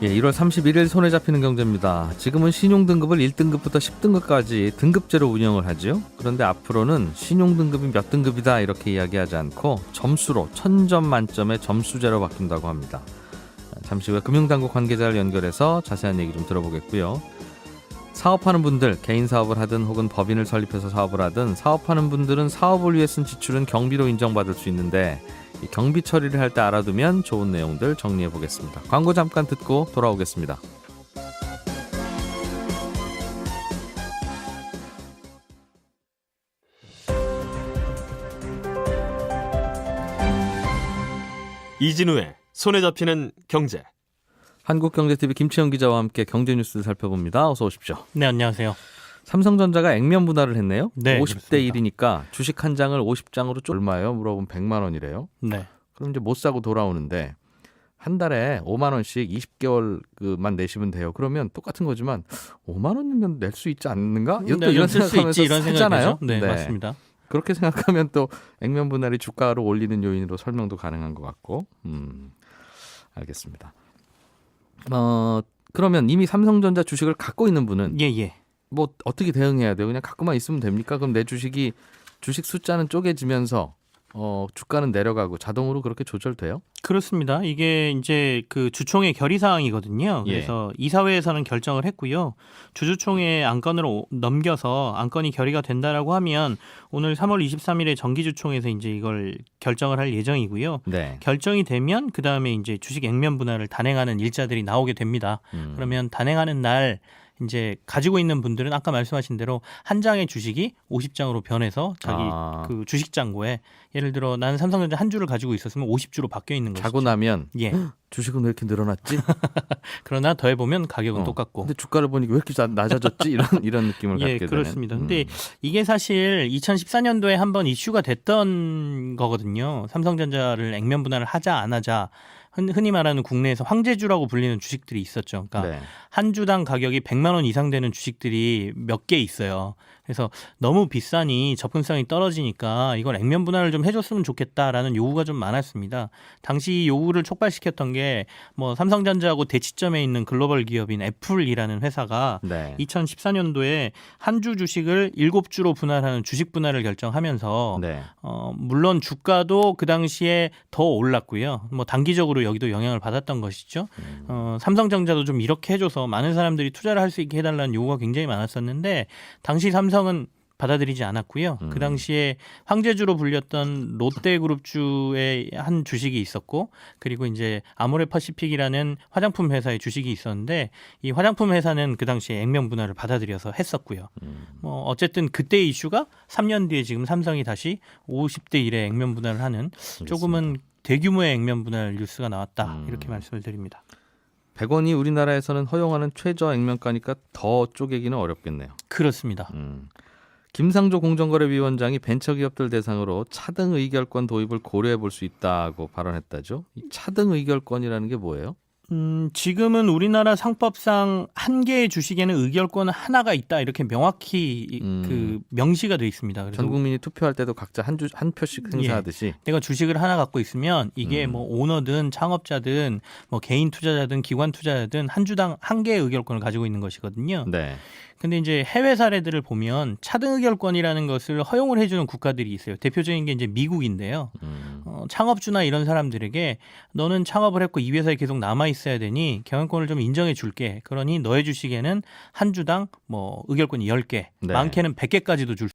S2: 예, 1월 31일 손에 잡히는 경제입니다. 지금은 신용등급을 1등급부터 10등급까지 등급제로 운영을 하죠. 그런데 앞으로는 신용등급이 몇 등급이다 이렇게 이야기하지 않고 점수로 1000점 만점의 점수제로 바뀐다고 합니다. 잠시 후에 금융당국 관계자를 연결해서 자세한 얘기 좀 들어보겠고요. 사업하는 분들, 개인 사업을 하든 혹은 법인을 설립해서 사업을 하든 사업하는 분들은 사업을 위해 쓴 지출은 경비로 인정받을 수 있는데 이 경비 처리를 할 때 알아두면 좋은 내용들 정리해 보겠습니다. 광고 잠깐 듣고 돌아오겠습니다.
S3: 이진우의 손에 잡히는 경제.
S2: 한국경제TV 김치영 기자와 함께 경제 뉴스를 살펴봅니다. 어서 오십시오.
S4: 네, 안녕하세요.
S2: 삼성전자가 액면 분할을 했네요.
S4: 네,
S2: 50대 1이니까 주식 한 장을 50장으로 얼마예요? 물어보면 100만 원이래요.
S4: 네.
S2: 그럼 이제 못 사고 돌아오는데 한 달에 5만 원씩 20개월만 내시면 돼요. 그러면 똑같은 거지만 5만 원이면 낼 수 있지 않는가?
S4: 네,
S2: 이런
S4: 생각하면서
S2: 이런 사잖아요.
S4: 네, 맞습니다.
S2: 그렇게 생각하면 또 액면 분할이 주가를 올리는 요인으로 설명도 가능한 것 같고, 알겠습니다. 그러면 이미 삼성전자 주식을 갖고 있는 분은
S4: 예.
S2: 뭐 어떻게 대응해야 돼요? 그냥 갖고만 있으면 됩니까? 그럼 내 주식 숫자는 쪼개지면서 주가는 내려가고 자동으로 그렇게 조절돼요?
S4: 그렇습니다. 이게 이제 그 주총의 결의 사항이거든요.
S2: 예.
S4: 그래서 이사회에서는 결정을 했고요. 주주총회 안건으로 넘겨서 안건이 결의가 된다라고 하면 오늘 3월 23일에 정기주총에서 이제 이걸 결정을 할 예정이고요.
S2: 네.
S4: 결정이 되면 그 다음에 이제 주식 액면 분할을 단행하는 일자들이 나오게 됩니다. 그러면 단행하는 날 이제 가지고 있는 분들은 아까 말씀하신 대로 한 장의 주식이 50장으로 변해서 자기 그 주식 잔고에 예를 들어 나는 삼성전자 한 주를 가지고 있었으면 50주로 바뀌어 있는 거죠.
S2: 자고 나면
S4: 예.
S2: 주식은 왜 이렇게 늘어났지?
S4: 그러나 더해 보면 가격은 똑같고.
S2: 근데 주가를 보니까 왜 이렇게 낮아졌지? 이런 느낌을 갖게 되는.
S4: 그렇습니다. 근데 이게 사실 2014년도에 한번 이슈가 됐던 거거든요. 삼성전자를 액면 분할을 하자 안 하자. 흔히 말하는 국내에서 황제주라고 불리는 주식들이 있었죠. 그러니까
S2: 네.
S4: 한 주당 가격이 100만 원 이상 되는 주식들이 몇 개 있어요. 그래서 너무 비싸니 접근성이 떨어지니까 이걸 액면 분할을 좀 해줬으면 좋겠다라는 요구가 좀 많았습니다. 당시 요구를 촉발시켰던 게 뭐 삼성전자하고 대치점에 있는 글로벌 기업인 애플이라는 회사가
S2: 네.
S4: 2014년도에 한 주 주식을 7주로 분할하는 주식 분할을 결정하면서
S2: 네.
S4: 물론 주가도 그 당시에 더 올랐고요. 뭐 단기적으로 여기도 영향을 받았던 것이죠. 삼성전자도 좀 이렇게 해줘서 많은 사람들이 투자를 할 수 있게 해달라는 요구가 굉장히 많았었는데 당시 삼성은 받아들이지 않았고요. 그 당시에 황제주로 불렸던 롯데그룹주의 한 주식이 있었고 그리고 이제 아모레퍼시픽이라는 화장품 회사의 주식이 있었는데 이 화장품 회사는 그 당시에 액면 분할을 받아들여서 했었고요. 뭐 어쨌든 그때의 이슈가 3년 뒤에 지금 삼성이 다시 50대 1의 액면 분할을 하는 조금은 대규모의 액면 분할 뉴스가 나왔다. 이렇게 말씀을 드립니다.
S2: 100원이 우리나라에서는 허용하는 최저 액면가니까 더 쪼개기는 어렵겠네요.
S4: 그렇습니다.
S2: 김상조 공정거래위원장이 벤처기업들 대상으로 차등 의결권 도입을 고려해 볼 수 있다고 발언했다죠. 이 차등 의결권이라는 게 뭐예요?
S4: 지금은 우리나라 상법상 한 개의 주식에는 의결권은 하나가 있다 이렇게 명확히 그 명시가 돼 있습니다. 그래서
S2: 전 국민이 투표할 때도 각자 한 표씩 행사하듯이
S4: 내가 주식을 하나 갖고 있으면 이게 뭐 오너든 창업자든 뭐 개인 투자자든 기관 투자자든 한 주당 한 개의 의결권을 가지고 있는 것이거든요.
S2: 네.
S4: 근데 이제 해외 사례들을 보면 차등 의결권이라는 것을 허용을 해주는 국가들이 있어요. 대표적인 게 이제 미국인데요. 창업주나 이런 사람들에게 너는 창업을 했고 이 회사에 계속 남아 있어야 되니 경영권을 좀 인정해 줄게. 그러니 너의 주식에는 한 주당 뭐 의결권이 10개,
S2: 네.
S4: 많게는 100개까지도 줄